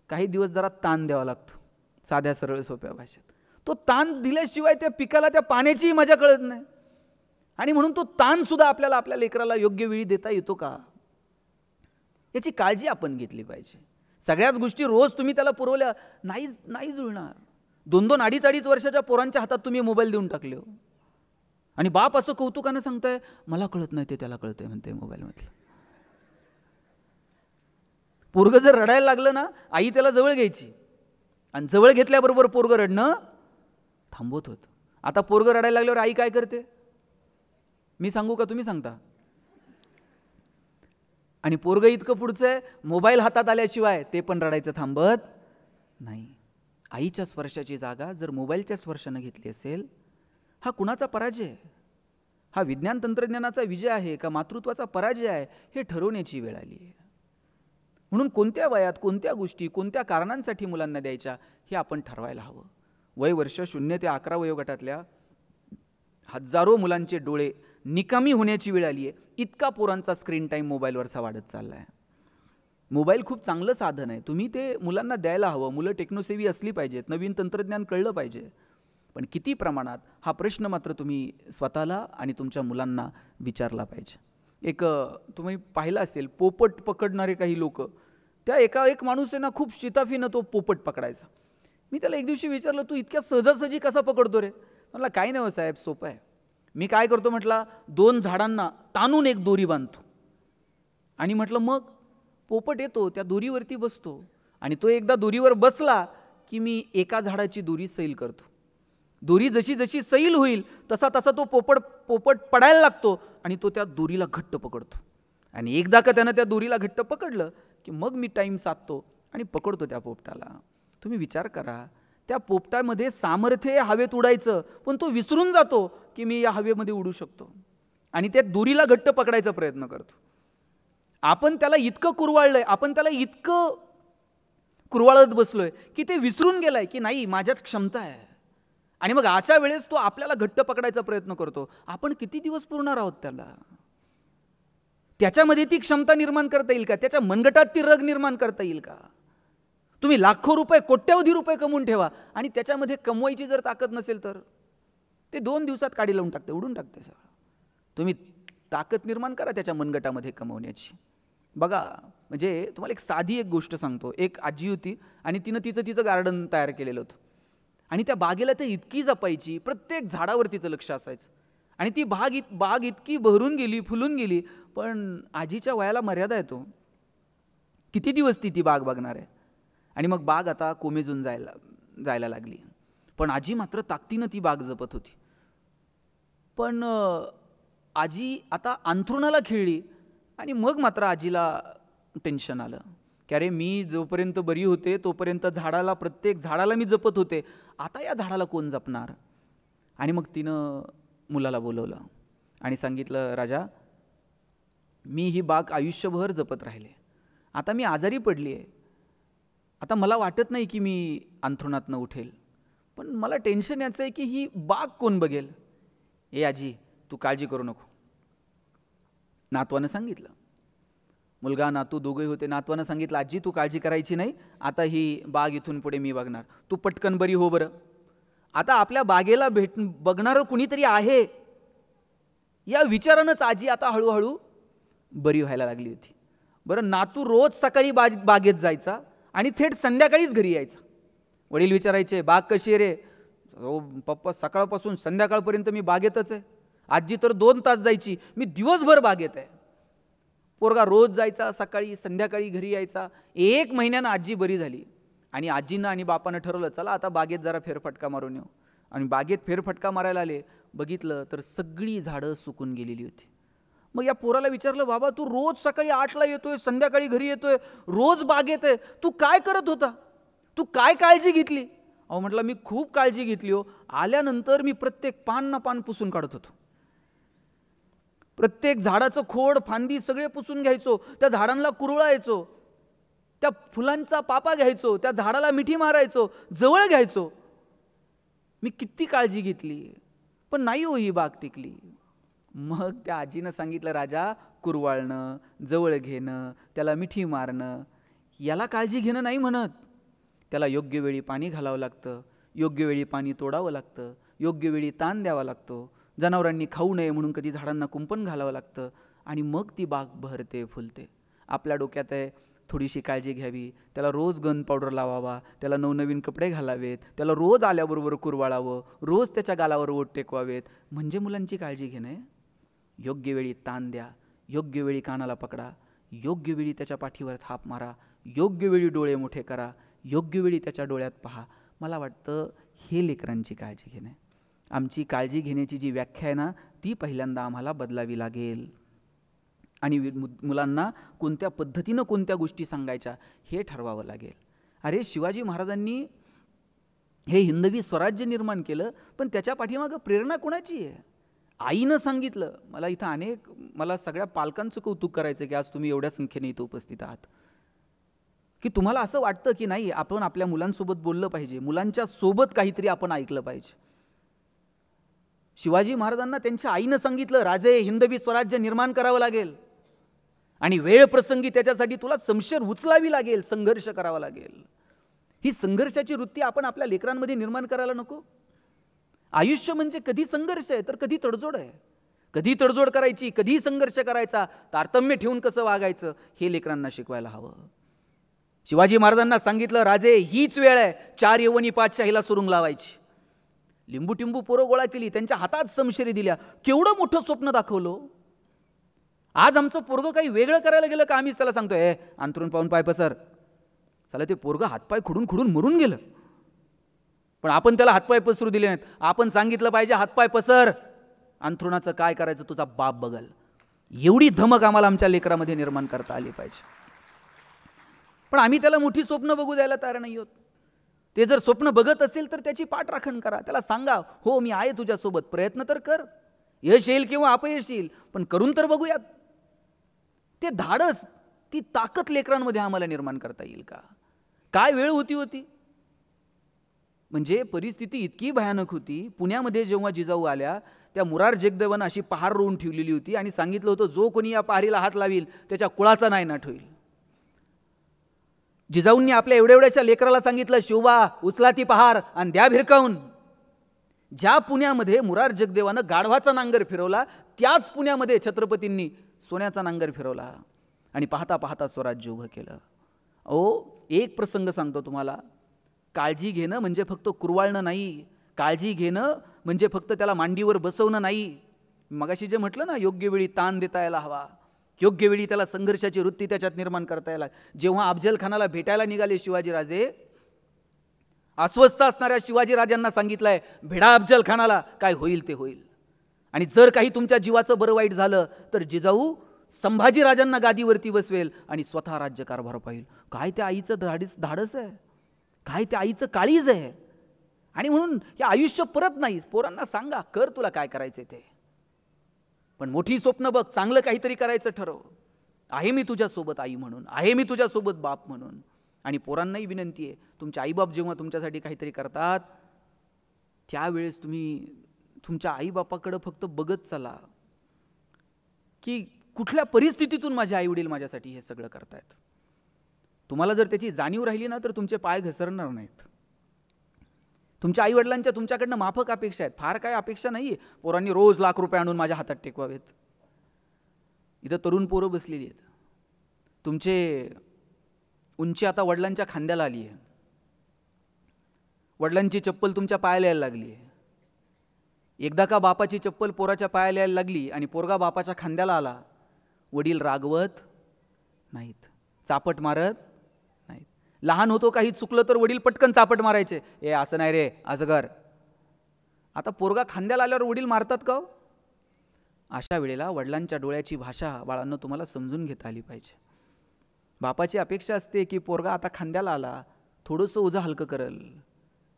काही दिवस जरा ताण द्यावा लागतो, साध्या सरळ सोप्या भाषेत. तो ताण दिल्याशिवाय त्या पिकाला त्या पाण्याचीही मजा कळत नाही. आणि म्हणून तो ताण सुद्धा आपल्याला आपल्या लेकराला योग्य वेळी देता येतो का, याची काळजी आपण घेतली पाहिजे. सगळ्याच गोष्टी रोज तुम्ही त्याला पुरवल्या नाही जुळणार. 2-2, 2.5 वर्षाच्या पोरांच्या हातात तुम्ही मोबाईल देऊन टाकले हो. आणि बाप असं कौतुकानं सांगताय मला कळत नाही ते त्याला कळतंय म्हणते मोबाईलमधलं. पोरगं जर रडायला लागलं ना, आई त्याला जवळ घ्यायची आणि जवळ घेतल्याबरोबर पोरगं रडणं थांबवत होतं. आता पोरगं रडायला लागल्यावर आई काय करते मी सांगू का तुम्ही सांगता? आणि पोरगं इतकं पुढचं आहे, मोबाईल हातात आल्याशिवाय ते पण रडायचं थांबत नाही. आईच्या स्पर्शाची जागा जर मोबाईलच्या स्पर्शानं घेतली असेल, हा कुणाचा पराजय आहे? हा विज्ञान तंत्रज्ञानाचा विजय आहे का मातृत्वाचा पराजय आहे हे ठरवण्याची वेळ आली आहे. म्हणून कोणत्या वयात कोणत्या गोष्टी कोणत्या कारणांसाठी मुलांना द्यायच्या हे आपण ठरवायला हवं. वय वर्ष 0 ते 11 वयोगटातल्या हजारो मुलांचे डोळे निकामी होण्याची वेळ आली आहे. इतका पोरांचा स्क्रीन टाईम मोबाईलवरचा वाढत चालला आहे. मोबाईल खूप चांगलं साधन आहे, तुम्ही ते मुलांना द्यायला हवं. मुलं टेक्नोसेवी असली पाहिजेत, नवीन तंत्रज्ञान कळलं पाहिजे. पण किती प्रमाणात हा प्रश्न मात्र तुम्ही स्वतःला आणि तुमच्या मुलांना विचारला पाहिजे. एक तुम्ही पाहिलं असेल, पोपट पकडणारे काही लोक, त्या एक माणूस आहे ना खूप शिताफीनं तो पोपट पकडायचा. मी त्याला एक दिवशी विचारलं, तू इतक्या सहजासहजी कसा पकडतो रे? म्हटलं काही नाही हो साहेब, सोपं आहे. मी काय करतो म्हटलं, 2 झाडांना ताणून एक दोरी बांधतो आणि म्हटलं मग पोपट येतो त्या दोरीवरती बसतो आणि तो एकदा दोरीवर बसला की मी एका झाडाची दोरी सैल करतो. दोरी जशी जशी सैल होईल तसा तसा तो पोपट पडायला लागतो आणि तो त्या दोरीला घट्ट पकडतो. आणि एकदा का त्यानं त्या दोरीला घट्ट पकडलं की मग मी टाईम साधतो आणि पकडतो त्या पोपटाला. तुम्ही विचार करा, त्या पोपटामध्ये सामर्थ्य हवेत उडायचं, पण तो विसरून जातो की मी या हवेमध्ये उडू शकतो आणि त्या दोरीला घट्ट पकडायचा प्रयत्न करतो. आपण त्याला इतकं कुरवाळलंय, आपण त्याला इतकं कुरवाळत बसलोय की ते विसरून गेलाय की नाही माझ्यात क्षमता आहे. आणि मग अशा वेळेस तो आपल्याला घट्ट पकडायचा प्रयत्न करतो. आपण किती दिवस पुरणार आहोत त्याला? त्याच्यामध्ये ती क्षमता निर्माण करता येईल का? त्याच्या मनगटात ती रग निर्माण करता येईल का? तुम्ही लाखो रुपये, कोट्यवधी रुपये कमवून ठेवा आणि त्याच्यामध्ये कमवायची जर ताकद नसेल तर ते 2 दिवसात काडी लावून टाकते, उडून टाकते सगळं. तुम्ही ताकद निर्माण करा त्याच्या मनगटामध्ये कमवण्याची. बघा, म्हणजे तुम्हाला एक साधी गोष्ट सांगतो. एक आजी होती आणि तिनं तिचं गार्डन तयार केलेलं होतं आणि त्या बागेला ते इतकी जपायची, प्रत्येक झाडावर तिचं लक्ष असायचं आणि ती बाग इतकी बहरून गेली, फुलून गेली. पण आजीच्या वयाला मर्यादा येतो, किती दिवस ती बाग बघणार आहे. आणि मग बाग आता कोमेजून जायला लागली. पण आजी मात्र ताकदीनं ती बाग जपत होती. पण आजी आता अंथरुणाला खिळली आणि मग मात्र आजीला टेन्शन आलं की अरे मी जोपर्यंत बरी होते तोपर्यंत प्रत्येक झाडाला मी जपत होते, आता या झाडाला कोण जपणार? आणि मग तिनं मुलाला बोलवलं आणि सांगितलं, राजा मी ही बाग आयुष्यभर जपत राहिले, आता मी आजारी पडली आहे, आता मला वाटत नाही की मी अंथरुणातनं उठेल, पण मला टेन्शन याचं आहे की ही बाग कोण बघेल? ए आजी तू काळजी करू नको. नातवानं सांगितलं, मुलगा नातू दोघे होते. नातवानं सांगितलं, आजी तू काळजी करायची नाही, आता ही बाग इथून पुढे मी बघणार, तू पटकन बरी हो बरं. आता आपल्या बागेला बघणारं कुणीतरी आहे या विचारानंच आजी आता हळूहळू बरी व्हायला लागली होती. बरं, नातू रोज सकाळी बागेत जायचा आणि थेट संध्याकाळीच घरी यायचा. वडील विचारायचे, बाग कशी आहे रे? हो पप्पा, सकाळपासून संध्याकाळपर्यंत मी बागेतच आहे. आजी तर 2 तास जायची, मी दिवसभर बागेत आहे. पोरगा रोज जायचा, सकाळी संध्याकाळी घरी यायचा. 1 महिन्यानं आजी बरी झाली आणि आजीनं आणि बापानं ठरवलं, चला आता बागेत जरा फेरफटका मारून येऊ. आणि बागेत फेरफटका मारायला आले, बघितलं तर सगळी झाडं सुकून गेलेली होती. मग या पोराला विचारलं, बाबा तू रोज सकाळी 8ला येतोय, संध्याकाळी घरी येतोय, रोज बागेत आहे, तू काय करत होता, तू काय काळजी घेतली? अहो म्हटलं, मी खूप काळजी घेतली हो. आल्यानंतर मी प्रत्येक पान ना पान पुसून काढत होतो. प्रत्येक झाडाचं खोड फांदी सगळे पुसून घ्यायचो, त्या झाडांना कुरळायचो, त्या फुलांचा पापा घ्यायचो, त्या झाडाला मिठी मारायचो, जवळ घ्यायचो. मी किती काळजी घेतली, पण नाही हो ही बाग टिकली. मग त्या आजीनं सांगितलं, राजा, कुरवाळणं, जवळ घेणं, त्याला मिठी मारणं, याला काळजी घेणं नाही म्हणत. त्याला योग्य वेळी पाणी घालावं लागतं, योग्य वेळी पाणी तोडावं लागतं, योग्य वेळी ताण द्यावा लागतो, जनावरांनी खाऊ नये म्हणून कधी झाडांना कुंपण घालावं लागतं, आणि मग ती बाग बहरते, फुलते. आपल्या डोक्यात आहे थोडीशी काळजी घ्यावी, त्याला रोज गन पावडर लावावा, त्याला नवनवीन कपडे घालावेत, त्याला रोज आल्याबरोबर कुरवाळावं, रोज त्याच्या गालावर ओठ टेकवावेत, म्हणजे मुलांची काळजी घेणं आहे. योग्य वेळी ताण द्या, योग्य वेळी कानाला पकडा, योग्य वेळी त्याच्या पाठीवर थाप मारा, योग्य वेळी डोळे मोठे करा, योग्य वेळी त्याच्या डोळ्यात पहा. मला वाटतं हे लेकरांची काळजी घेणं आहे. आमची काळजी घेण्याची जी व्याख्या आहे ना, ती पहिल्यांदा आम्हाला बदलावी लागेल. आणि मुलांना कोणत्या पद्धतीनं कोणत्या गोष्टी सांगायच्या हे ठरवावं लागेल. अरे, शिवाजी महाराजांनी हे हिंदवी स्वराज्य निर्माण केलं, पण त्याच्या पाठीमागं प्रेरणा कोणाची आहे? आईनं सांगितलं. मला सगळ्या पालकांचं कौतुक करायचं की आज तुम्ही एवढ्या संख्येने इथं उपस्थित आहात, की तुम्हाला असं वाटतं की नाही, आपण आपल्या मुलांसोबत बोललं पाहिजे, मुलांच्या सोबत काहीतरी आपण ऐकलं पाहिजे. शिवाजी महाराजांना त्यांच्या आईनं सांगितलं, राजे, हिंदवी स्वराज्य निर्माण करावं लागेल आणि वेळ प्रसंगी त्याच्यासाठी तुला समशेर उचलावी लागेल, संघर्ष करावा लागेल. ही संघर्षाची वृत्ती आपण आपल्या लेकरांमध्ये निर्माण करायला नको. आयुष्य म्हणजे कधी संघर्ष आहे तर कधी तडजोड आहे. कधी तडजोड करायची, कधी संघर्ष करायचा, तारतम्य ठेवून कसं वागायचं हे लेकरांना शिकवायला हवं. शिवाजी महाराजांना सांगितलं, राजे, हीच वेळ आहे 4 यवनी पातशाहीला सुरुंग लावायची. लिंबू टिंबू पोरं गोळा केली, त्यांच्या हातात समशेरी दिल्या, केवढं मोठं स्वप्न दाखवलं. आज आमचं पोरगं काही वेगळं करायला गेलं का आम्हीच त्याला सांगतोय, अंथरून पाहून पाय पसर. चला, ते पोरगं हातपाय खुडून खुडून मरून गेलं, पण आपण त्याला हातपाय पसरू दिले नाहीत. आपण सांगितलं पाहिजे, हातपाय पसर, अंथरुणाचं काय करायचं तुझा बाप बघल. एवढी धमक आम्हाला आमच्या लेकरामध्ये निर्माण करता आली पाहिजे. पण आम्ही त्याला मोठी स्वप्न बघू द्यायला तयार नाही आहोत. ते जर स्वप्न बघत असेल तर त्याची पाठराखण करा, त्याला सांगा, हो मी आहे तुझ्यासोबत, प्रयत्न तर कर, यश येईल किंवा अपयश येईल, पण करून तर बघूयात. ते धाडस, ती ताकद लेकरांमध्ये आम्हाला निर्माण करता येईल का? काय वेळ होती. म्हणजे परिस्थिती इतकी भयानक होती. पुण्यामध्ये जेव्हा जिजाऊ आल्या, त्या मुरार जगदेवानं अशी पहार रोवून ठेवलेली होती आणि सांगितलं होतं, जो कोणी या पहारीला हात लावील त्याच्या कुळाचा नायनाट होईल. जिजाऊंनी आपल्या एवढ्याच्या लेकराला सांगितलं, शिवबा, उचला ती पहार आणि द्या भिरकावून. ज्या पुण्यामध्ये मुरार जगदेवानं गाढवाचा नांगर फिरवला, त्याच पुण्यामध्ये छत्रपतींनी सोन्याचा नांगर फिरवला आणि पाहता पाहता स्वराज्य उभं केलं. एक प्रसंग सांगतो तुम्हाला. काळजी घेणं म्हणजे फक्त कुरवाळणं नाही, काळजी घेणं म्हणजे फक्त त्याला मांडीवर बसवणं नाही. मगाशी जे म्हटलं ना, योग्य वेळी ताण देता यायला हवा, योग्य वेळी त्याला संघर्षाची वृत्ती त्याच्यात निर्माण करता यायला. जेव्हा अफजल खानाला भेटायला निघाले शिवाजीराजे, अस्वस्थ असणाऱ्या शिवाजीराजांना सांगितलंय, भेडा अफजल खानाला, काय होईल ते होईल, आणि जर काही तुमच्या जीवाचं बरं वाईट झालं तर जिजाऊ संभाजीराजांना गादीवरती बसवेल आणि स्वतः राज्यकारभार पाहिल. काय त्या आईचं धाडस आहे, काय त्या आईचं काळीज आहे. आणि म्हणून हे आयुष्य परत नाही. पोरांना सांगा, कर तुला काय करायचंय ते, पण मोठी स्वप्न बघ, चांगलं काहीतरी करायचं ठरव. आहे मी तुझ्यासोबत आई म्हणून, आहे मी तुझ्यासोबत बाप म्हणून. आणि पोरांनाही विनंती आहे, तुमचे आईबाप जेव्हा तुमच्यासाठी काहीतरी करतात त्यावेळेस तुम्ही तुमच्या आईबापाकडे फक्त बघत चला की कुठल्या परिस्थितीतून माझे आईवडील माझ्यासाठी हे सगळं करतायत. तुम्हाला जर त्याची जाणीव राहिली ना तर तुमचे पाय घसरणार नाहीत. तुमच्या आईवडिलांच्या तुमच्याकडनं माफक अपेक्षा आहेत, फार काय अपेक्षा नाही. पोरांनी रोज लाख रुपये आणून माझ्या हातात टेकवावेत. इथं तरुण पोरं बसलेली आहेत, तुमचे उंची आता वडिलांच्या खांद्याला आली आहे, वडिलांची चप्पल तुमच्या पायाला यायला लागली आहे. एकदा का बापाची चप्पल पोराच्या पायाला यायला लागली आणि पोरगा बापाच्या खांद्याला आला, वडील रागवत नाहीत, चापट मारत नाहीत. लहान होतो काही चुकलं तर वडील पटकन चापट मारायचे, ए असं नाही रे, असं कर. आता पोरगा खांद्याला आल्यावर वडील मारतात का? अशा वेळेला वडिलांच्या डोळ्याची भाषा बाळांनो तुम्हाला समजून घेता आली पाहिजे. बापाची अपेक्षा असते की पोरगा आता खांद्याला आला, थोडंसं ओझं हलकं करल,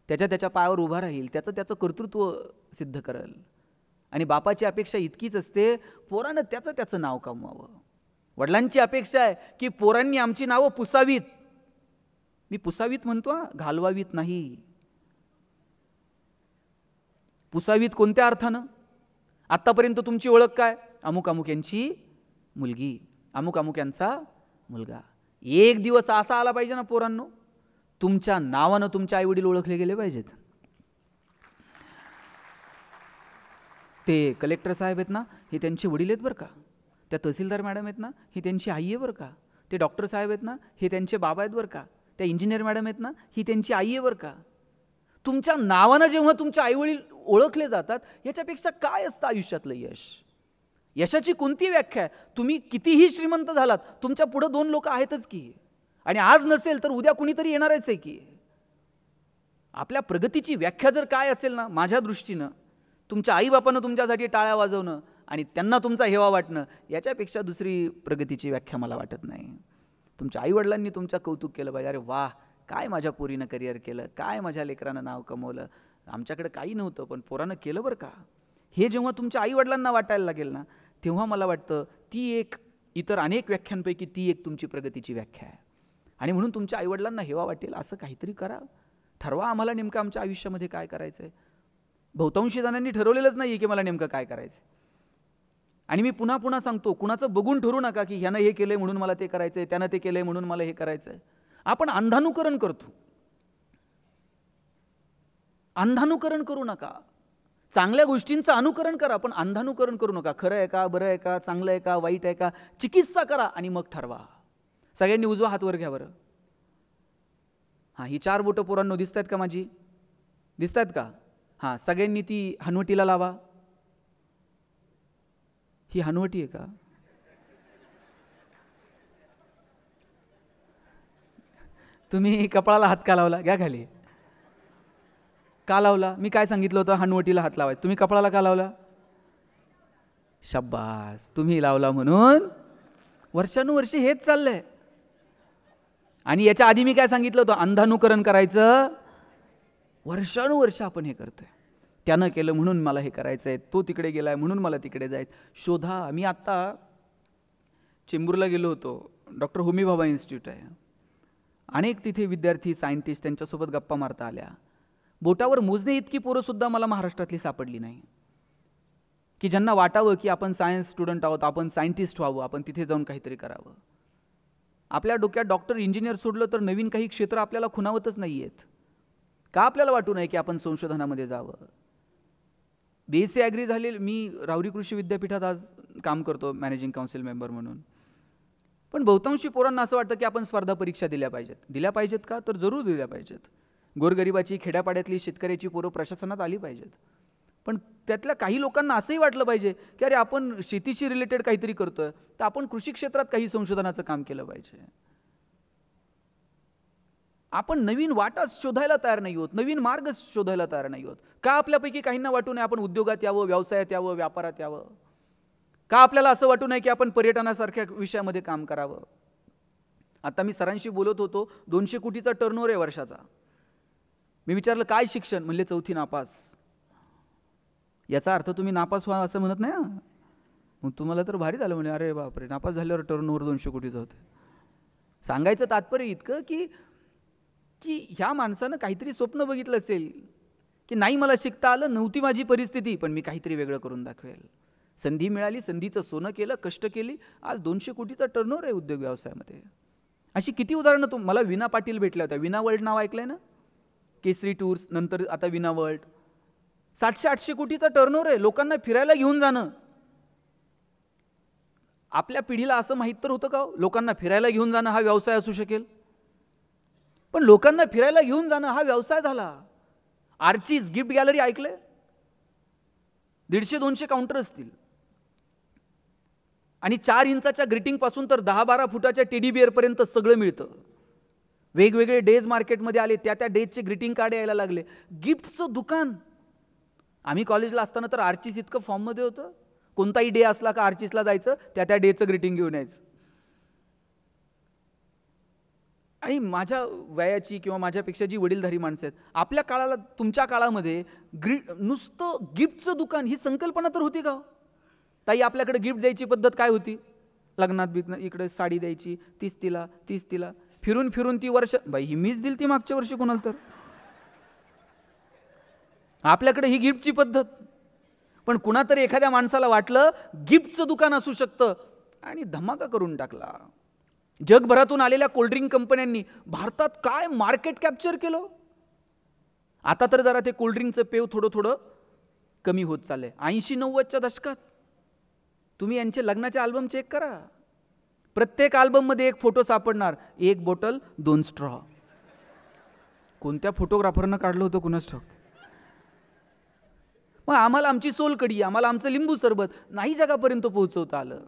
त्याच्या पायावर उभा राहील, त्याचं कर्तृत्व सिद्ध करल. आणि बापाची अपेक्षा इतकीच असते, पोरानं त्याचं नाव कमवावं. वडिलांची अपेक्षा आहे की पोरांनी आमची नावं पुसावीत. मी पुसावीत म्हणतो, घालवावीत नाही. पुसावीत कोणत्या अर्थानं? आत्तापर्यंत तुमची ओळख काय? अमुक अमुक यांची मुलगी, अमुक अमुक यांचा मुलगा. एक दिवस असा आला पाहिजे ना पोरांनो, तुमच्या नावानं तुमचे आई वडील ओळखले गेले पाहिजेत. ते कलेक्टर साहेब आहेत ना, हे त्यांचे वडील आहेत बरं का. त्या तहसीलदार मॅडम आहेत ना, ही त्यांची आई आहे बरं का. ते डॉक्टर साहेब आहेत ना, हे त्यांचे बाबा आहेत बरं का. त्या इंजिनियर मॅडम आहेत ना, ही त्यांची आई आहे बरं का. तुमच्या नावानं जेव्हा तुमचे आईवडील ओळखले जातात, याच्यापेक्षा काय असतं आयुष्यातलं यश? यशाची कोणती व्याख्या आहे? तुम्ही कितीही श्रीमंत झालात, तुमच्या पुढे 2 लोक आहेतच की. आणि आज नसेल तर उद्या कुणीतरी येणारच आहे की. आपल्या प्रगतीची व्याख्या जर काय असेल ना, माझ्या दृष्टीनं तुमच्या आईबापानं तुमच्यासाठी टाळ्या वाजवणं आणि त्यांना तुमचा हेवा वाटणं, याच्यापेक्षा दुसरी प्रगतीची व्याख्या मला वाटत नाही. तुमच्या आईवडिलांनी तुमचं कौतुक केलं पाहिजे. अरे वाह, काय माझ्या पोरीनं करिअर केलं, काय माझ्या लेकरानं नाव कमवलं, आमच्याकडे काही नव्हतं पण पोरानं केलं बरं का. हे जेव्हा तुमच्या आईवडिलांना वाटायला लागेल ना, तेव्हा मला वाटतं ती एक, इतर अनेक व्याख्यांपैकी ती एक तुमची प्रगतीची व्याख्या आहे. आणि म्हणून तुमच्या आईवडिलांना हेवा वाटेल असं काहीतरी करा. ठरवा आम्हाला नेमकं आमच्या आयुष्यामध्ये काय करायचं आहे. बहुतांशी जणांनी ठरवलेलंच नाही की मला नेमकं काय करायचं. आणि मी पुन्हा पुन्हा सांगतो, कुणाचं बघून ठरू नका की ह्यानं हे केलंय म्हणून मला ते करायचं आहे, त्यानं ते केलंय म्हणून मला हे करायचं आहे. आपण अंधानुकरण करतो. अंधानुकरण करू नका. चांगल्या गोष्टींचं अनुकरण करा, पण अंधानुकरण करू नका. खरं आहे का, बरं आहे का, चांगलं आहे का, वाईट आहे का, चिकित्सा करा आणि मग ठरवा. सगळ्यांनी उजवा हात वर घ्या बरं. हां, ही 4 बोटं पोरांनो दिसत आहेत का माझी? दिसत आहेत का? हां, सगळ्यांनी ती हनवटीला लावा. ही हनवटी आहे का? तुम्ही कपाळाला हात का लावला? घ्या खाली. का लावला? मी काय सांगितलं होतं? हनवटीला हात लावायचं. तुम्ही कपाळाला का लावला? शब्बास, तुम्ही लावला म्हणून वर्षानुवर्षे हेच चाललंय. आणि याच्या आधी मी काय सांगितलं होतं? अंधानुकरण करायचं. वर्षानुवर्ष आपण हे करतोय. त्यानं केलं म्हणून मला हे करायचंय, तो तिकडे गेलाय म्हणून मला तिकडे जायचं. शोधा. मी आत्ता चेंबूरला गेलो होतो. डॉक्टर होमी भाभा इन्स्टिट्यूट आहे. अनेक तिथे विद्यार्थी, सायंटिस्ट, त्यांच्यासोबत गप्पा मारता आल्या. बोटावर मोजणे इतकी पोरं सुद्धा मला महाराष्ट्रातली सापडली नाही की ज्यांना वाटावं की आपण सायन्स स्टुडंट आहोत, आपण सायंटिस्ट व्हावं, आपण तिथे जाऊन काहीतरी करावं. आपल्या डोक्यात डॉक्टर, इंजिनियर सोडलं तर नवीन काही क्षेत्र आपल्याला खुणावतच नाही आहेत. का आपल्याला वाटू नये की आपण संशोधनामध्ये जावं? BSc ॲग्री झालेलं मी राहुरी कृषी विद्यापीठात आज काम करतो मॅनेजिंग काउन्सिल मेंबर म्हणून. पण बहुतांशी पोरांना असं वाटतं की आपण स्पर्धा परीक्षा दिल्या पाहिजेत. दिल्या पाहिजेत का? तर जरूर दिल्या पाहिजेत. गोरगरिबाची, खेड्यापाड्यातली, शेतकऱ्याची पोरं प्रशासनात आली पाहिजेत. पण त्यातल्या काही लोकांना असंही वाटलं पाहिजे की अरे आपण शेतीशी रिलेटेड काहीतरी करतोय, तर आपण कृषी क्षेत्रात काही संशोधनाचं काम केलं पाहिजे. आपण नवीन वाटा शोधायला तयार नाही होत, नवीन मार्ग शोधायला तयार नाही होत. का आपल्यापैकी काहींना वाटू नये आपण उद्योगात यावं, व्यवसायात यावं, व्यापारात यावं? का आपल्याला असं वाटू नये की आपण पर्यटनासारख्या विषयामध्ये काम करावं? आता मी सरांशी बोलत होतो, 200 कोटीचा टर्नओव्हर आहे वर्षाचा. मी विचारलं काय शिक्षण? म्हणले 4थी नापास. याचा अर्थ तुम्ही नापास व्हा असं म्हणत नाही. मग तुम्हाला तर भारी झालं म्हणे. अरे बापरे, नापास झाल्यावर टर्नओव्हर 200 कोटीचं होतं. सांगायचं तात्पर्य इतकं की ह्या माणसानं काहीतरी स्वप्न बघितलं असेल की नाही मला शिकता आलं, नव्हती माझी परिस्थिती, पण मी काहीतरी वेगळं करून दाखवेल. संधी मिळाली, संधीचं सोनं केलं, कष्ट केली, आज 200 कोटीचा टर्नओव्हर आहे उद्योग व्यवसायामध्ये. अशी किती उदाहरणं. मला विना पाटील भेटल्या होत्या. विना वर्ल्ड नाव ऐकलंय ना? केसरी टूर्स, नंतर आता विना वर्ल्ड. 700-800 कोटीचा टर्नओव्हर आहे. लोकांना फिरायला घेऊन जाणं. आपल्या पिढीला असं माहीत तर होतं का लोकांना फिरायला घेऊन जाणं हा व्यवसाय असू शकेल? पण लोकांना फिरायला घेऊन जाणं हा व्यवसाय झाला. आर्चीज गिफ्ट गॅलरी ऐकलंय? 150-200 काउंटर असतील आणि 4 इंचाच्या ग्रीटिंगपासून तर 10-12 फुटाच्या टेडी बिअरपर्यंत सगळं मिळतं. वेगवेगळे डेज मार्केटमध्ये आले, त्या डेजचे ग्रीटिंग कार्ड यायला लागले. गिफ्टचं दुकान. आम्ही कॉलेजला असताना तर आर्चिस इतकं फॉर्ममध्ये होतं. कोणताही डे असला का आर्चिसला जायचं, त्या डेचं ग्रीटिंग घेऊन यायचं. आणि माझ्या वयाची किंवा माझ्यापेक्षा जी वडीलधारी माणसं आहेत, आपल्या काळाला, तुमच्या काळामध्ये नुसतं गिफ्टचं दुकान ही संकल्पना तर होती का? ताई, आपल्याकडे गिफ्ट द्यायची पद्धत काय होती? लग्नात इकडे साडी द्यायची, तीच तिला फिरून फिरून ती वर्ष, बाई ही मीच दिली ती मागच्या वर्षी कोणाला तर. आपल्याकडे ही गिफ्टची पद्धत. पण कुणातरी एखाद्या माणसाला वाटलं गिफ्टचं दुकान असू शकतं आणि धमाका करून टाकला. जगभरातून आलेल्या कोल्ड्रिंक कंपन्यांनी भारतात काय मार्केट कॅप्चर केलं. आता तर जरा ते कोल्ड्रिंकचं पेव थोडं थोडं कमी होत चाललंय. 80-90च्या दशकात तुम्ही यांचे लग्नाचे अल्बम चेक करा, प्रत्येक अल्बममध्ये एक फोटो सापडणार, 1 बॉटल 2 स्ट्रॉ. कोणत्या फोटोग्राफरनं काढलं होतं कुणास ठाऊक. मग आम्हाला आमची सोलकढी, आम्हाला आमचं लिंबू सरबत नाही जगापर्यंत पोहोचवता आलं.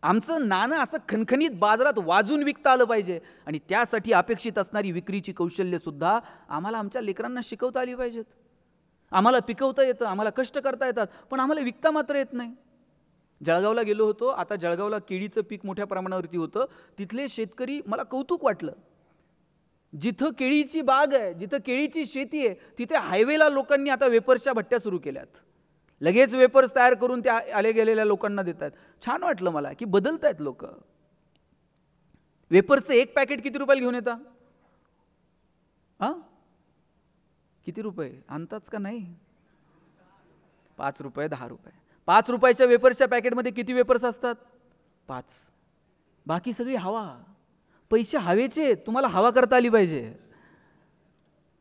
आमचं नाणं असं खणखणीत बाजारात वाजून विकता आलं पाहिजे आणि त्यासाठी अपेक्षित असणारी विक्रीची कौशल्य सुद्धा आम्हाला आमच्या लेकरांना शिकवता आली पाहिजेत. आम्हाला पिकवता येतं, आम्हाला कष्ट करता येतात, पण आम्हाला विकता मात्र येत नाही. जळगावला गेलो होतो. आता जळगावला केळीचं पीक मोठ्या प्रमाणावरती होतं. तिथले शेतकरी, मला कौतुक वाटलं. जिथं केळीची बाग आहे, जिथं केळीची शेती आहे, तिथे हायवेला लोकांनी आता वेपर्सच्या भट्ट्या सुरू केल्यात. लगेच वेपर्स तयार करून त्या आले गेलेल्या लोकांना देतात. छान वाटलं मला की बदलतायत लोक. वेपर्सचं एक पॅकेट किती रुपयाला घेऊन येता? किती रुपये आणताच का नाही? 5 रुपये, 10 रुपये. 5 रुपयाच्या वेपर्सच्या पॅकेटमध्ये किती वेपर्स असतात? 5. बाकी सगळी हवा. पैसे हवेचे, तुम्हाला हवा करता आली पाहिजे.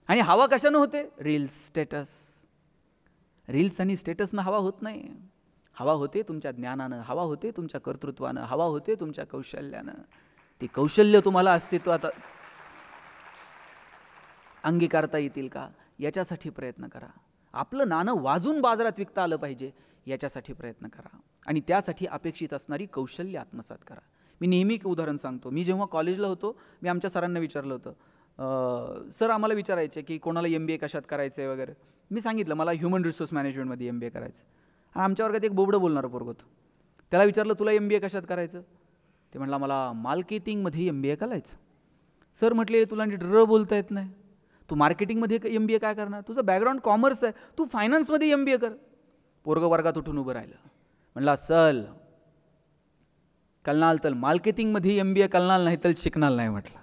आणि हवा कशानं होते? Reels, status. रील्स आणि स्टेटसनं हवा होत नाही. हवा होते तुमच्या ज्ञानानं, हवा होते तुमच्या कर्तृत्वानं, हवा होते तुमच्या कौशल्यानं. ती कौशल्य तुम्हाला अस्तित्वात अंगीकारता येतील का, याच्यासाठी प्रयत्न करा. आपलं नाणं वाजून बाजारात विकता आलं पाहिजे, याच्यासाठी प्रयत्न करा. आणि त्यासाठी अपेक्षित असणारी कौशल्य आत्मसात करा. मी नेहमी एक उदाहरण सांगतो. मी जेव्हा कॉलेजला होतो, मी आमच्या सरांना विचारलं होतं, सर आम्हाला विचारायचे की कोणाला MBA कशात करायचं आहे वगैरे. मी सांगितलं मला ह्युमन रिसोर्स मॅनेजमेंटमध्ये MBA करायचं. आमच्या वर्गात एक बोबडं बोलणारं पोरगं होतं. त्याला विचारलं तुला MBA कशात करायचं? ते म्हटलं मला मार्केटिंगमध्ये MBA करायचं. सर म्हटले तुला नीट बोलता येत नाही, तू मार्केटिंगमध्ये MBA काय करणार? तुझं बॅकग्राऊंड कॉमर्स आहे, तू फायनान्समध्ये MBA कर. पोरगं वर्गात उठून उभं राहिलं. म्हणला सल कलनाल तर मार्केटिंगमध्ये MBA कलनाल नाही तर शिकणार नाही. म्हटलं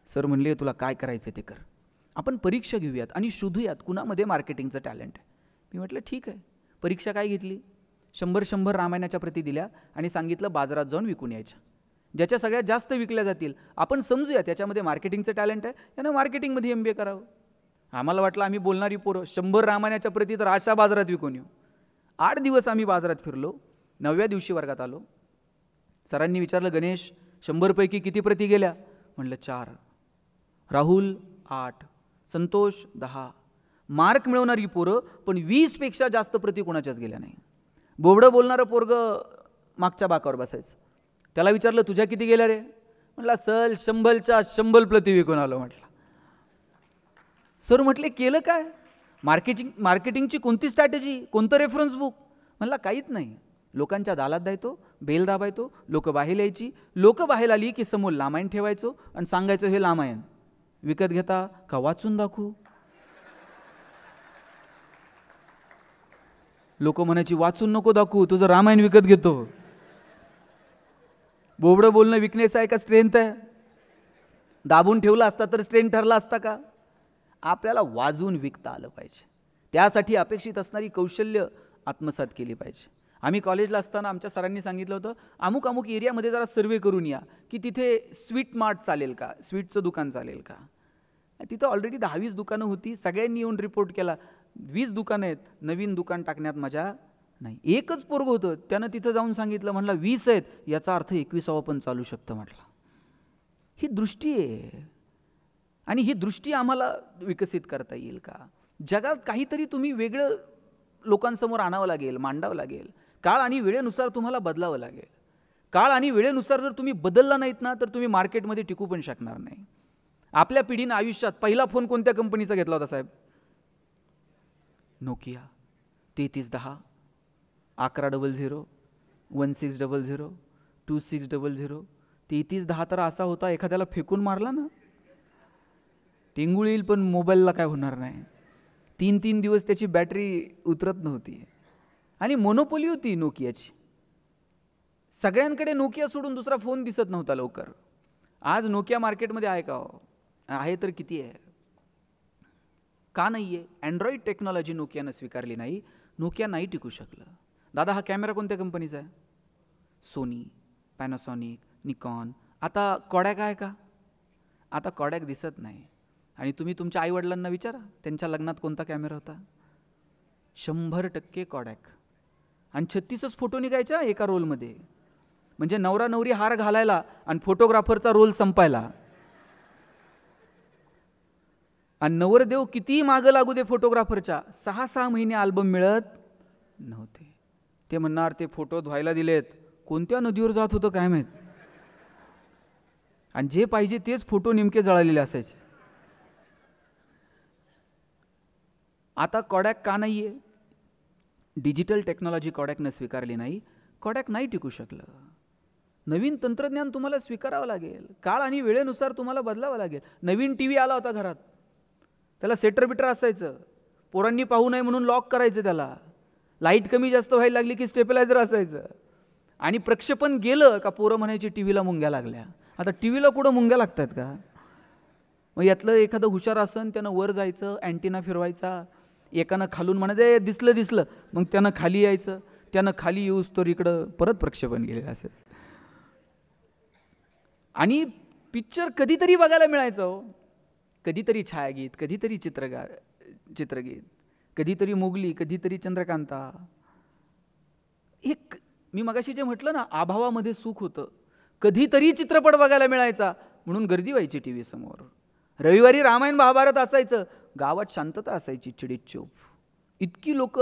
सर म्हणले तुला काय करायचं ते कर, आपण परीक्षा घेऊयात आणि शोधूयात कुणामध्ये मार्केटिंगचं टॅलेंट आहे. मी म्हटलं ठीक आहे. परीक्षा काय घेतली? 100 रामायणाच्या प्रती दिल्या आणि सांगितलं बाजारात जाऊन विकून यायच्या. ज्याच्या सगळ्यात जास्त विकल्या जातील आपण समजूया त्याच्यामध्ये मार्केटिंगचं टॅलेंट आहे, यानं मार्केटिंगमध्ये MBA करावं. आम्हाला वाटलं आम्ही बोलणारी पोरं 100 रामायणाच्या प्रती तर अशा बाजारात विकून येऊ. 8 दिवस आम्ही बाजारात फिरलो. 9व्या दिवशी वर्गात आलो. सरांनी विचारलं गणेश 100 पैकी किती प्रती गेल्या? म्हणलं 4. राहुल 8, संतोष 10. मार्क मिळवणारी पोरं पण 20 पेक्षा जास्त प्रती कोणाच्याच गेल्या नाही. बोबडं बोलणारं पोरगं मागच्या बाकावर बसायचं. त्याला विचारलं तुझ्या किती गेल्या रे? म्हटलं सल 100च्या 100 प्रती विकून आलो. म्हटलं सर म्हटले केलं काय? मार्केटिंगची कोणती स्ट्रॅटेजी, कोणतं रेफरन्स बुक? म्हणला काहीच नाही. लोकांच्या दालात द्यायचो, बेल दाबायचो, लोक बाहेर यायची. लोक बाहेर आली की समोर लामायण ठेवायचो आणि सांगायचं हे लामायण विकत घेता का वाचून दाखवू? लोक म्हणायची वाचून नको दाखवू, तुझं रामायण विकत घेतो. बोबडं बोलणं विकनेस आहे का स्ट्रेंथ आहे? दाबून ठेवला असता तर स्ट्रेंथ ठरला असता का? आपल्याला वाजून विकता आलं पाहिजे. त्यासाठी अपेक्षित असणारी कौशल्य आत्मसात केली पाहिजे. आम्ही कॉलेजला असताना आमच्या सरांनी सांगितलं होतं अमुक अमुक एरियामध्ये जरा सर्वे करून या की तिथे स्वीट मार्ट चालेल का, स्वीटचं दुकान चालेल का. तिथं ऑलरेडी 10-20 दुकानं होती. सगळ्यांनी येऊन रिपोर्ट केला 20 दुकानं आहेत, नवीन दुकान टाकण्यात मजा नाही. एकच पोरगं होतं, त्यानं तिथं जाऊन सांगितलं, म्हणला 20 आहेत याचा अर्थ 21वा पण चालू शकतं. म्हटलं ही दृष्टी आहे आणि ही दृष्टी आम्हाला विकसित करता येईल का? जगात काहीतरी तुम्ही वेगळं लोकांसमोर आणावं लागेल, मांडावं लागेल. काळ आणि वेळेनुसार तुम्हाला बदलावं लागेल. काळ आणि वेळेनुसार जर तुम्ही बदलला नाहीत ना, तर तुम्ही मार्केटमध्ये टिकू पण शकणार नाही. आपल्या पिढीनं आयुष्यात पहिला फोन कोणत्या कंपनीचा घेतला होता साहेब? नोकिया 3310, 1100, 1600, 2600. 3310 तर असा होता, एखाद्याला फेकून मारला ना टिंगूळ येईल, पण मोबाईलला काय होणार नाही. 3 दिवस त्याची बॅटरी उतरत नव्हती. आणि मोनोपोली होती नोकियाची. सगळ्यांकडे नोकिया सोडून दुसरा फोन दिसत नव्हता लवकर. आज नोकिया मार्केटमध्ये आहे का हो? आहे तर किती आहे? का नाही आहे? अँड्रॉइड टेक्नॉलॉजी नोकियानं स्वीकारली नाही, नोकिया नाही टिकू शकलं. दादा हा कॅमेरा कोणत्या कंपनीचा आहे? Sony, Panasonic, Nikon. आता कॉडॅक आहे का? आता कॉडॅक दिसत नाही. आणि तुम्ही तुमच्या आईवडिलांना विचारा, त्यांच्या लग्नात कोणता कॅमेरा होता? 100% कॉडॅक. आणि 36च फोटो निघायच्या एका रोलमध्ये. म्हणजे नवरा नवरी हार घालायला आणि फोटोग्राफरचा रोल संपायला. आणि नवरदेव कितीही मागं लागू दे फोटोग्राफरच्या, 6-6 महिने अल्बम मिळत नव्हते. ते म्हणणार ते फोटो धुवायला दिलेत, कोणत्या नदीवर जात होतं काय माहीत. आणि जे पाहिजे तेच फोटो नेमके जळालेले असायचे. आता कॉडॅक का नाही आहे? डिजिटल टेक्नॉलॉजी कॉडॅकनं स्वीकारली नाही, कॉडॅक नाही टिकू शकलं. नवीन तंत्रज्ञान तुम्हाला स्वीकारावं लागेल. काळ आणि वेळेनुसार तुम्हाला बदलावं लागेल. नवीन टी व्ही आला होता घरात, त्याला सेटर बिटर असायचं, पोरांनी पाहू नये म्हणून लॉक करायचं त्याला. लाईट कमी जास्त व्हायला लागली की स्टेबिलायझर असायचं. आणि प्रक्षेपण गेलं का पोरं म्हणायची टी व्हीला मुंग्या लागल्या. आता टी व्हीला कुठं मुंग्या लागतात का? मग यातलं एखादं हुशार असन त्यानं वर जायचं, अँटिना फिरवायचा, एकानं खालून म्हणायचं दिसलं दिसलं, मग त्यानं खाली यायचं, त्यानं खाली येऊस तर इकडं परत प्रक्षेपण गेलेलं असेल. आणि पिक्चर कधीतरी बघायला मिळायचं हो. कधीतरी छायागीत, कधीतरी चित्रगीत, कधीतरी मोगली, कधीतरी चंद्रकांता. एक मी मगाशी जे म्हटलं ना, अभावामध्ये सुख होतं. कधीतरी चित्रपट बघायला मिळायचा म्हणून गर्दी व्हायची टी व्ही समोर. रविवारी रामायण महाभारत असायचं, गावात शांतता असायची, चिडीत चूप. इतकी लोक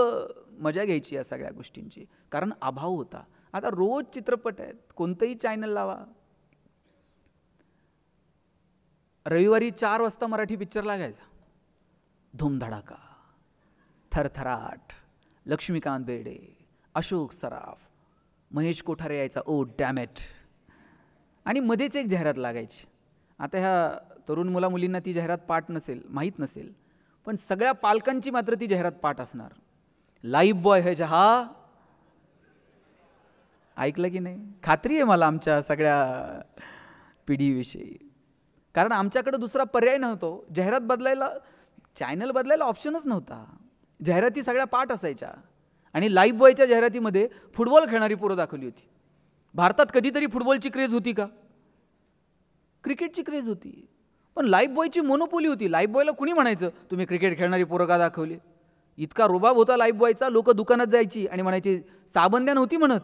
मजा घ्यायची या सगळ्या गोष्टींची, कारण अभाव होता. आता रोज चित्रपट आहेत, कोणतंही चॅनल लावा. रविवारी 4 वाजता मराठी पिक्चर लागायचा. धूमधडाका, थरथराट, लक्ष्मीकांत बेर्डे, अशोक सराफ, महेश कोठारे यायचा, ओ डॅमेट. आणि मध्येच एक जाहिरात लागायची. आता ह्या तरुण मुलींना ती जाहिरात पाठ नसेल, माहीत नसेल, पण सगळ्या पालकांची मात्र ती जाहिरात पाठ असणार. लाईफ बॉय है जहा. ऐकलं की नाही? खात्री आहे मला आमच्या सगळ्या पिढीविषयी. कारण आमच्याकडे दुसरा पर्याय नव्हतो. जाहिरात बदलायला, चॅनल बदलायला ऑप्शनच नव्हता. जाहिराती सगळ्या पाठ असायच्या. आणि लाईफ बॉयच्या जाहिरातीमध्ये फुटबॉल खेळणारी पोरं दाखवली होती. भारतात कधीतरी फुटबॉलची क्रेज होती का? क्रिकेटची क्रेज होती. पण लाईफ बॉयची मोनोपोली होती. लाईफ बॉयला कुणी म्हणायचं तुम्ही क्रिकेट खेळणारी पोरं का दाखवली? इतका रुबाब होता लाईफ बॉयचा. लोक दुकानात जायची आणि म्हणायची साबण द्या नव्हती म्हणत,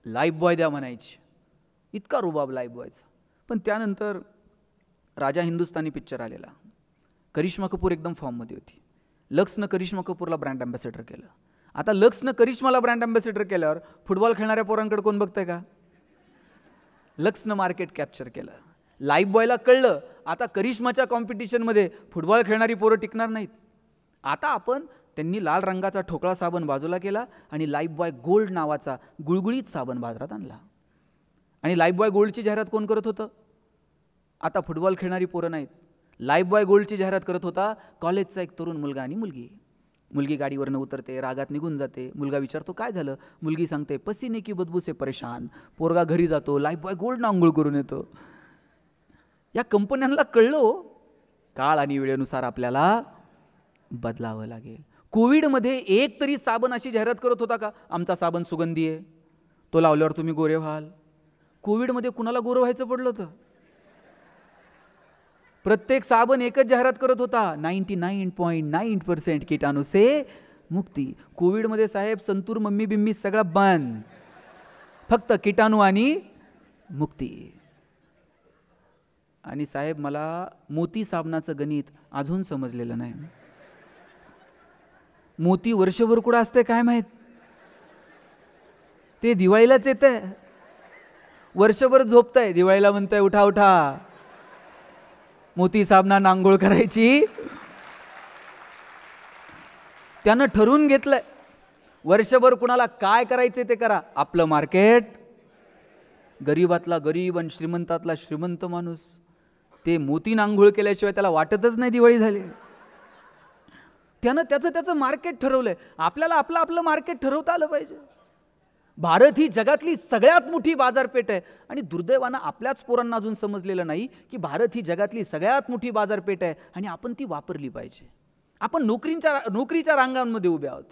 लाईफ बॉय द्या म्हणायची. इतका रुबाब लाईफ बॉयचा. पण त्यानंतर राजा हिंदुस्तानी पिक्चर आलेला. करिश्मा कपूर एकदम फॉर्ममध्ये होती. लक्सनं करिश्मा कपूरला ब्रँड अँबॅसेडर केलं. आता लक्सनं करिश्माला ब्रँड अँबॅसेडर केल्यावर फुटबॉल खेळणाऱ्या पोरांकडे कोण बघतंय का? लक्सनं मार्केट कॅप्चर केलं. लाईफ बॉयला कळलं आता करिश्माच्या कॉम्पिटिशनमध्ये फुटबॉल खेळणारी पोरं टिकणार नाहीत. आता आपण त्यांनी लाल रंगाचा ठोकळा साबण बाजूला केला आणि लाईफ बॉय गोल्ड नावाचा गुळगुळीत साबण बाजारात आणला. आणि लाईफ बॉय गोल्डची जाहिरात कोण करत होतं? आता फुटबॉल खेळणारी पोरं नाहीत. लाईफ बॉय गोल्डची जाहिरात करत होता कॉलेजचा एक तरुण मुलगा आणि मुलगी. मुलगी गाडीवरनं उतरते, रागात निघून जाते. मुलगा विचारतो काय झालं? मुलगी सांगते पसीने की बदबू से परेशान. पोरगा घरी जातो, लाईफ बॉय गोल्डनं आंघोळ करून येतो. या कंपन्यांना कळलो काळ आणि वेळेनुसार आपल्याला बदलावं लागेल. कोविडमध्ये एक तरी साबण अशी जाहिरात करत होता का आमचा साबण सुगंधी आहे, तो लावल्यावर तुम्ही गोरे व्हाल? कोविडमध्ये कुणाला गोरं व्हायचं पडलं होतं? प्रत्येक साबण एकच जाहिरात करत होता 99.9% कीटाणू से मुक्ती. कोविडमध्ये साहेब संतूर मम्मी बिम्मी सगळं बंद, फक्त कीटाणू आणि मुक्ती. आणि साहेब मला मोती साबणाचं गणित अजून समजलेलं नाही. मोती वर्षभर कुठं असते काय माहीत, ते दिवाळीलाच येतंय. वर्षभर झोपताय, दिवाळीला म्हणताय उठा उठा, मोती साबणानं आंघोळ करायची. त्यानं ठरवून घेतलंय वर्षभर कुणाला काय करायचे ते करा. आपलं मार्केट, गरीबातला गरीब आणि श्रीमंतातला श्रीमंत माणूस, ते मोतीनं आंघोळ केल्याशिवाय त्याला वाटतच नाही दिवाळी झाली. त्यानं त्याचं मार्केट ठरवलंय. आपल्याला आपलं मार्केट ठरवता आलं पाहिजे. भारत ही जगातली सगळ्यात मोठी बाजारपेठ आहे आणि दुर्दैवानं आपल्याच पोरांना अजून समजलेलं नाही की भारत ही जगातली सगळ्यात मोठी बाजारपेठ आहे आणि आपण ती वापरली पाहिजे. आपण नोकरीच्या रांगांमध्ये उभे आहोत.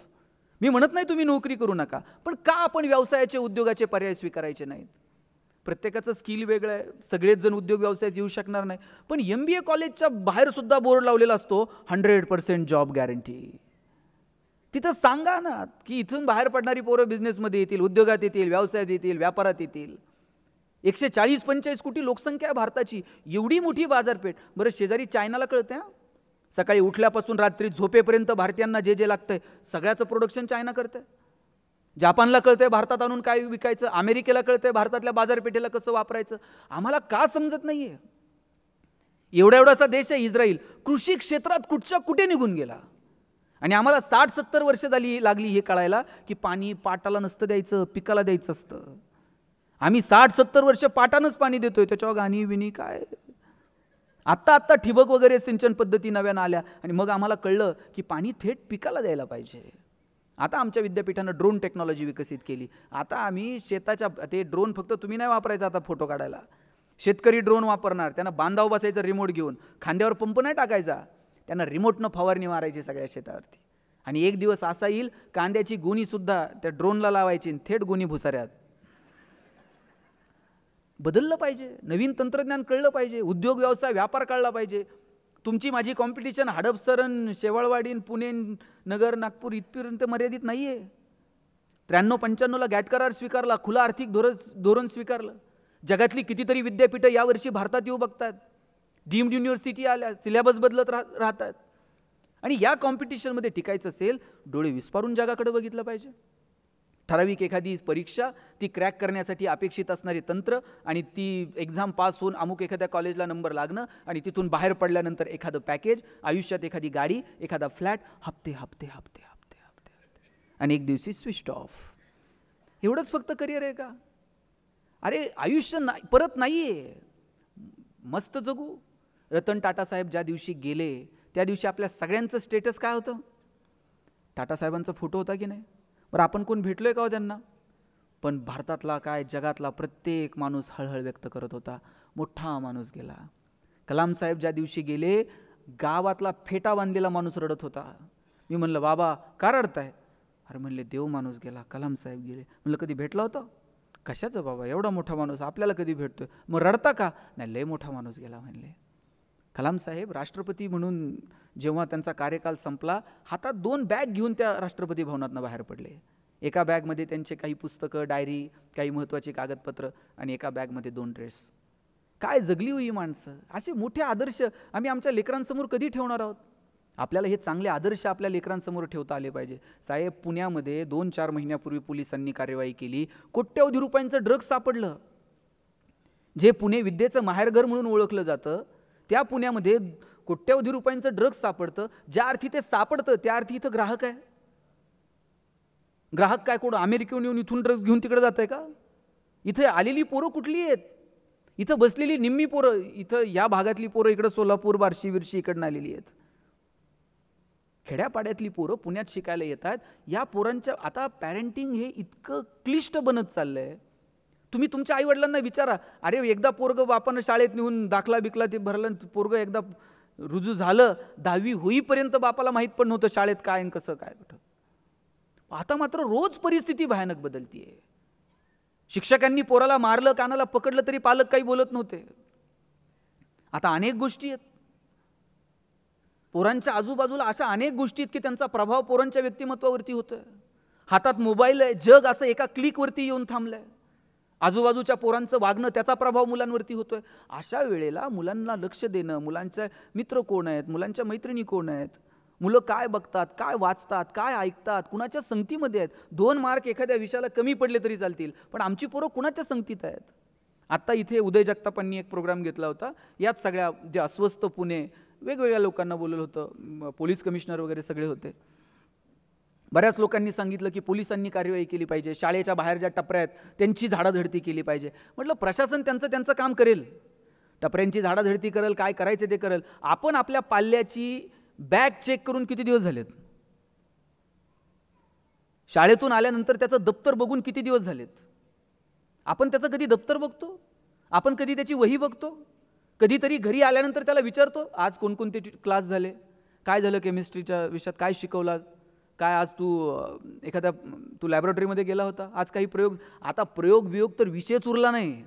मी म्हणत नाही तुम्ही नोकरी करू नका, पण का आपण व्यवसायाचे उद्योगाचे पर्याय स्वीकारायचे नाहीत? प्रत्येकाचं स्किल वेगळं आहे, सगळेच जण उद्योग व्यवसायात येऊ शकणार नाही. पण MBA कॉलेजच्या बाहेर सुद्धा बोर्ड लावलेला असतो 100% जॉब गॅरंटी. तिथं सांगा ना की इथून बाहेर पडणारी पोरं बिझनेसमध्ये येतील, उद्योगात येतील, व्यवसायात येतील, व्यापारात येतील. 140-45 कोटी लोकसंख्या आहे भारताची, एवढी मोठी बाजारपेठ. बरं, शेजारी चायनाला कळतंय, सकाळी उठल्यापासून रात्री झोपेपर्यंत भारतीयांना जे जे लागतंय सगळ्याचं प्रोडक्शन चायना करतंय. जापानला कळतंय भारतात आणून काय विकायचं, अमेरिकेला कळतंय भारतातल्या बाजारपेठेला कसं वापरायचं. आम्हाला का समजत नाहीये? एवढासा देश आहे इस्रायल, कृषी क्षेत्रात कुठे निघून गेला. आणि आम्हाला 60-70 वर्ष लागली हे कळायला की पाणी पाटाला नसतं द्यायचं, पिकाला द्यायचं असतं. आम्ही 60-70 वर्ष पाटानंच पाणी देतोय, त्याच्यावर गाणी विणी काय. आत्ता ठिबक वगैरे सिंचन पद्धती नव्यानं आल्या आणि मग आम्हाला कळलं की पाणी थेट पिकाला द्यायला पाहिजे. आता आमच्या विद्यापीठानं ड्रोन टेक्नॉलॉजी विकसित केली. आता आम्ही शेताच्या, ते ड्रोन फक्त तुम्ही नाही वापरायचा आता फोटो काढायला, शेतकरी ड्रोन वापरणार. त्यांना बांधाव बसायचं रिमोट घेऊन, खांद्यावर पंप नाही टाकायचा, त्यांना रिमोटनं फवारणी मारायची सगळ्या शेतावरती. आणि एक दिवस असा येईल कांद्याची गोणी सुद्धा त्या ड्रोनला लावायची, थेट गोणी भुसाऱ्यात. बदललं पाहिजे, नवीन तंत्रज्ञान कळलं पाहिजे, उद्योग व्यवसाय व्यापार कळला पाहिजे. तुमची माझी कॉम्पिटिशन हडपसर, शेवाळवाडी, पुणे, नगर, नागपूर इथपर्यंत मर्यादित नाही आहे. 93-95ला गॅट करार स्वीकारला, खुला आर्थिक धोरण स्वीकारलं. जगातली कितीतरी विद्यापीठं यावर्षी भारतात येऊ बघतात. डीम्ड युनिव्हर्सिटी आल्या, सिलेबस बदलत राहतात. आणि या कॉम्पिटिशनमध्ये टिकायचं असेल, डोळे विस्पारून जगाकडे बघितलं पाहिजे. ठराविक एखादी परीक्षा, ती क्रॅक करण्यासाठी अपेक्षित असणारी तंत्र आणि ती एक्झाम पास होऊन अमुक एखाद्या कॉलेजला नंबर लागणं आणि तिथून बाहेर पडल्यानंतर एखादं पॅकेज, आयुष्यात एखादी गाडी, एखादा फ्लॅट, हप्ते हप्ते हप्ते हप्ते हप्ते आणि एक दिवशी स्विच ऑफ. एवढंच फक्त करिअर आहे का? अरे आयुष्य परत नाहीये, मस्त जगू. रतन टाटा साहेब ज्या दिवशी गेले त्या दिवशी आपल्या सगळ्यांचं स्टेटस काय होतं? टाटा साहेबांचा फोटो होता की नाही? बरं, आपण कोण भेटलोय का हो त्यांना? पण भारतातला काय जगातला प्रत्येक माणूस हळहळ व्यक्त करत होता, मोठा माणूस गेला. कलाम साहेब ज्या दिवशी गेले, गावातला फेटा बांधलेला माणूस रडत होता. मी म्हणलं, बाबा का रडताय? अरे म्हणले, देव माणूस गेला, कलाम साहेब गेले. म्हणलं, कधी भेटला होता? कशाचं बाबा, एवढा मोठा माणूस आपल्याला कधी भेटतोय? मग रडता का? नाही, लय मोठा माणूस गेला म्हणले. कलाम साहेब राष्ट्रपती म्हणून जेव्हा त्यांचा कार्यकाल संपला, हातात 2 बॅग घेऊन त्या राष्ट्रपती भवनातनं बाहेर पडले. एका बॅगमध्ये त्यांचे काही पुस्तकं, डायरी, काही महत्त्वाची कागदपत्र आणि एका बॅगमध्ये 2 ड्रेस. काय जगली होई माणसं. असे मोठे आदर्श आम्ही आमच्या लेकरांसमोर कधी ठेवणार आहोत? आपल्याला हे चांगले आदर्श आपल्या लेकरांसमोर ठेवता आले पाहिजे. साहेब, पुण्यामध्ये 2-4 महिन्यापूर्वी पोलिसांनी कार्यवाही केली. कोट्यवधी रुपयांचं ड्रग्ज सापडलं. जे पुणे विद्येचं माहेरघर म्हणून ओळखलं जातं, त्या पुण्यामध्ये कोट्यवधी रुपयांचं ड्रग्ज सापडतं. ज्या अर्थी ते सापडतं त्या अर्थी इथं ग्राहक आहे. ग्राहक काय कोण अमेरिकेहून येऊन इथून ड्रग्ज घेऊन तिकडे जात आहे का? इथे आलेली पोरं कुठली आहेत? इथं बसलेली निम्मी पोरं, इथं या भागातली पोरं इकडं सोलापूर, बार्शी, विर्शी इकडनं आलेली आहेत. खेड्यापाड्यातली पोरं पुण्यात शिकायला येतात. या पोरांच्या आता पॅरेंटिंग हे इतकं क्लिष्ट बनत चाललंय. तुम्ही तुमच्या आईवडिलांना विचारा, अरे एकदा पोरगं बापानं शाळेत नेऊन दाखला बिकला ते भरलं, पोरगं एकदा रुजू झालं, 10वी होईपर्यंत बापाला माहीत पण नव्हतं शाळेत काय आणि कसं काय कुठं. आता मात्र रोज परिस्थिती भयानक बदलतीये. शिक्षकांनी पोराला मारलं, कानाला पकडलं तरी पालक काही बोलत नव्हते. आता अनेक गोष्टी आहेत. पोरांच्या आजूबाजूला अशा अनेक गोष्टी आहेत की त्यांचा प्रभाव पोरांच्या व्यक्तिमत्वावरती होतोय. हातात मोबाईल आहे, जग असं एका क्लिकवरती येऊन थांबलंय. आजूबाजूच्या पोरांचं वागणं, त्याचा प्रभाव मुलांवरती होतोय. अशा वेळेला मुलांना लक्ष देणं, मुलांचे मित्र कोण आहेत, मुलांच्या मैत्रिणी कोण आहेत, मुलं काय बघतात, काय वाचतात, काय ऐकतात, कुणाच्या संगतीमध्ये आहेत. 2 मार्क एखाद्या विषयाला कमी पडले तरी चालतील, पण आमची पोरं कुणाच्या संगतीत आहेत. आत्ता इथे उदय जगतापांनी एक प्रोग्राम घेतला होता. यात सगळ्या जे अस्वस्थ पुणे वेगवेगळ्या लोकांना बोलवलं होतं, पोलीस कमिशनर वगैरे सगळे होते. बऱ्याच लोकांनी सांगितलं की पोलिसांनी कार्यवाही केली पाहिजे, शाळेच्या बाहेर ज्या टपऱ्या आहेत त्यांची झाडाझडती केली पाहिजे. म्हटलं प्रशासन त्यांचं काम करेल, टपऱ्यांची झाडाझडती करेल, काय करायचं ते करेल. आपण आपल्या पाल्याची बॅग चेक करून किती दिवस झालेत? शाळेतून आल्यानंतर त्याचं दप्तर बघून किती दिवस झालेत? आपण त्याचं कधी दप्तर बघतो? आपण कधी त्याची वही बघतो? कधीतरी घरी आल्यानंतर त्याला विचारतो आज कोणकोणते क्लास झाले, काय झालं केमिस्ट्रीच्या विषयात, काय शिकवलास, काय आज तू लॅबोरेटरीमध्ये गेला होता, आज काही प्रयोग. आता प्रयोग तर विषयच उरला नाही.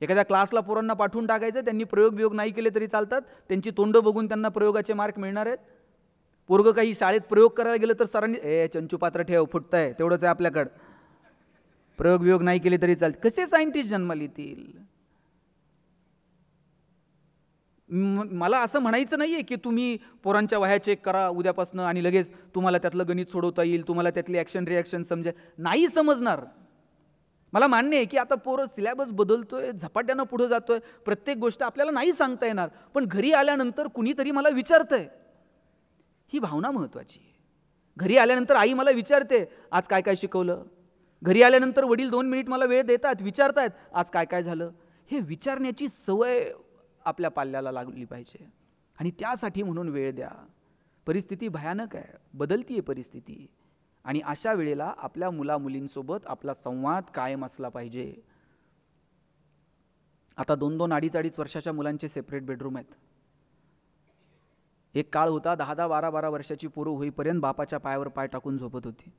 एखाद्या क्लासला पोरांना पाठवून टाकायचं, त्यांनी प्रयोग नाही केले तरी चालतात, त्यांची तोंड बघून त्यांना प्रयोगाचे मार्क मिळणार आहेत. पोरगं काही शाळेत प्रयोग करायला गेलं तर सरांनी चंचू पात्र ठेव, फुटतंय, तेवढंच आहे आपल्याकडं, प्रयोग नाही केले तरी चालते. कसे सायंटिस्ट जन्माला येतील? मला असं म्हणायचं नाहीये की तुम्ही पोरांच्या वह्या चेक करा उद्यापासून आणि लगेच तुम्हाला त्यातलं गणित सोडवता येईल, तुम्हाला त्यातली ॲक्शन रिॲक्शन समजेल. नाही समजणार. मला मान्य आहे की आता पोरं सिलेबस बदलतोय, झपाट्यानं पुढे जातोय, प्रत्येक गोष्ट आपल्याला नाही सांगता येणार, पण घरी आल्यानंतर कुणीतरी मला विचारतंय, ही भावना महत्वाची आहे. घरी आल्यानंतर आई मला विचारते आज काय काय शिकवलं. घरी आल्यानंतर वडील 2 मिनिट मला वेळ देतात, विचारतायत आज काय काय झालं. हे विचारण्याची सवय आपल्या पाल्याला लागली पाहिजे आणि त्यासाठी म्हणून वेळ द्या. परिस्थिती भयानक आहे, बदलतीये परिस्थिती, आणि अशा वेळेला आपल्या मुलामुलींसोबत आपला संवाद कायम असला पाहिजे. आता 2-2, 2.5 वर्षाच्या मुलांचे सेपरेट बेडरूम आहेत. एक काळ होता 10-10, 12-12 वर्षाची पोरं होईपर्यंत बापाच्या पायावर पाय टाकून झोपत होती.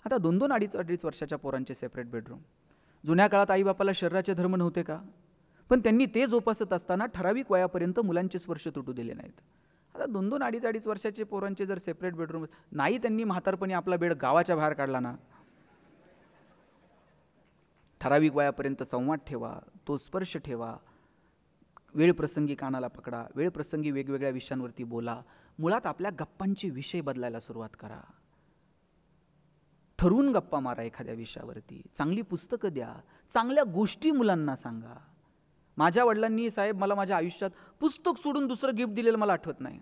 आता 2-2, 2.5 वर्षाच्या पोरांचे सेपरेट बेडरूम. जुन्या काळात आईबापाला शरीराचे धर्म नव्हते का? पण त्यांनी ते जोपासत असताना ठराविक वयापर्यंत मुलांचे स्पर्श तुटू दिले नाहीत. आता 2-2, 2.5 वर्षाचे पोरांचे जर सेपरेट बेडरूम नाही, त्यांनी म्हातारपणी आपला बेड गावाच्या बाहेर काढला ना. ठराविक वयापर्यंत संवाद ठेवा, तो स्पर्श ठेवा, वेळ प्रसंगी कानाला पकडा, वेळ प्रसंगी वेगवेगळ्या विषयांवरती बोला. मुळात आपल्या गप्पांचे विषय बदलायला सुरुवात करा. ठरवून गप्पा मारा एखाद्या विषयावरती, चांगली पुस्तकं द्या, चांगल्या गोष्टी मुलांना सांगा. माझ्या वडिलांनी साहेब मला माझ्या आयुष्यात पुस्तक सोडून दुसरं गिफ्ट दिलेलं मला आठवत नाही.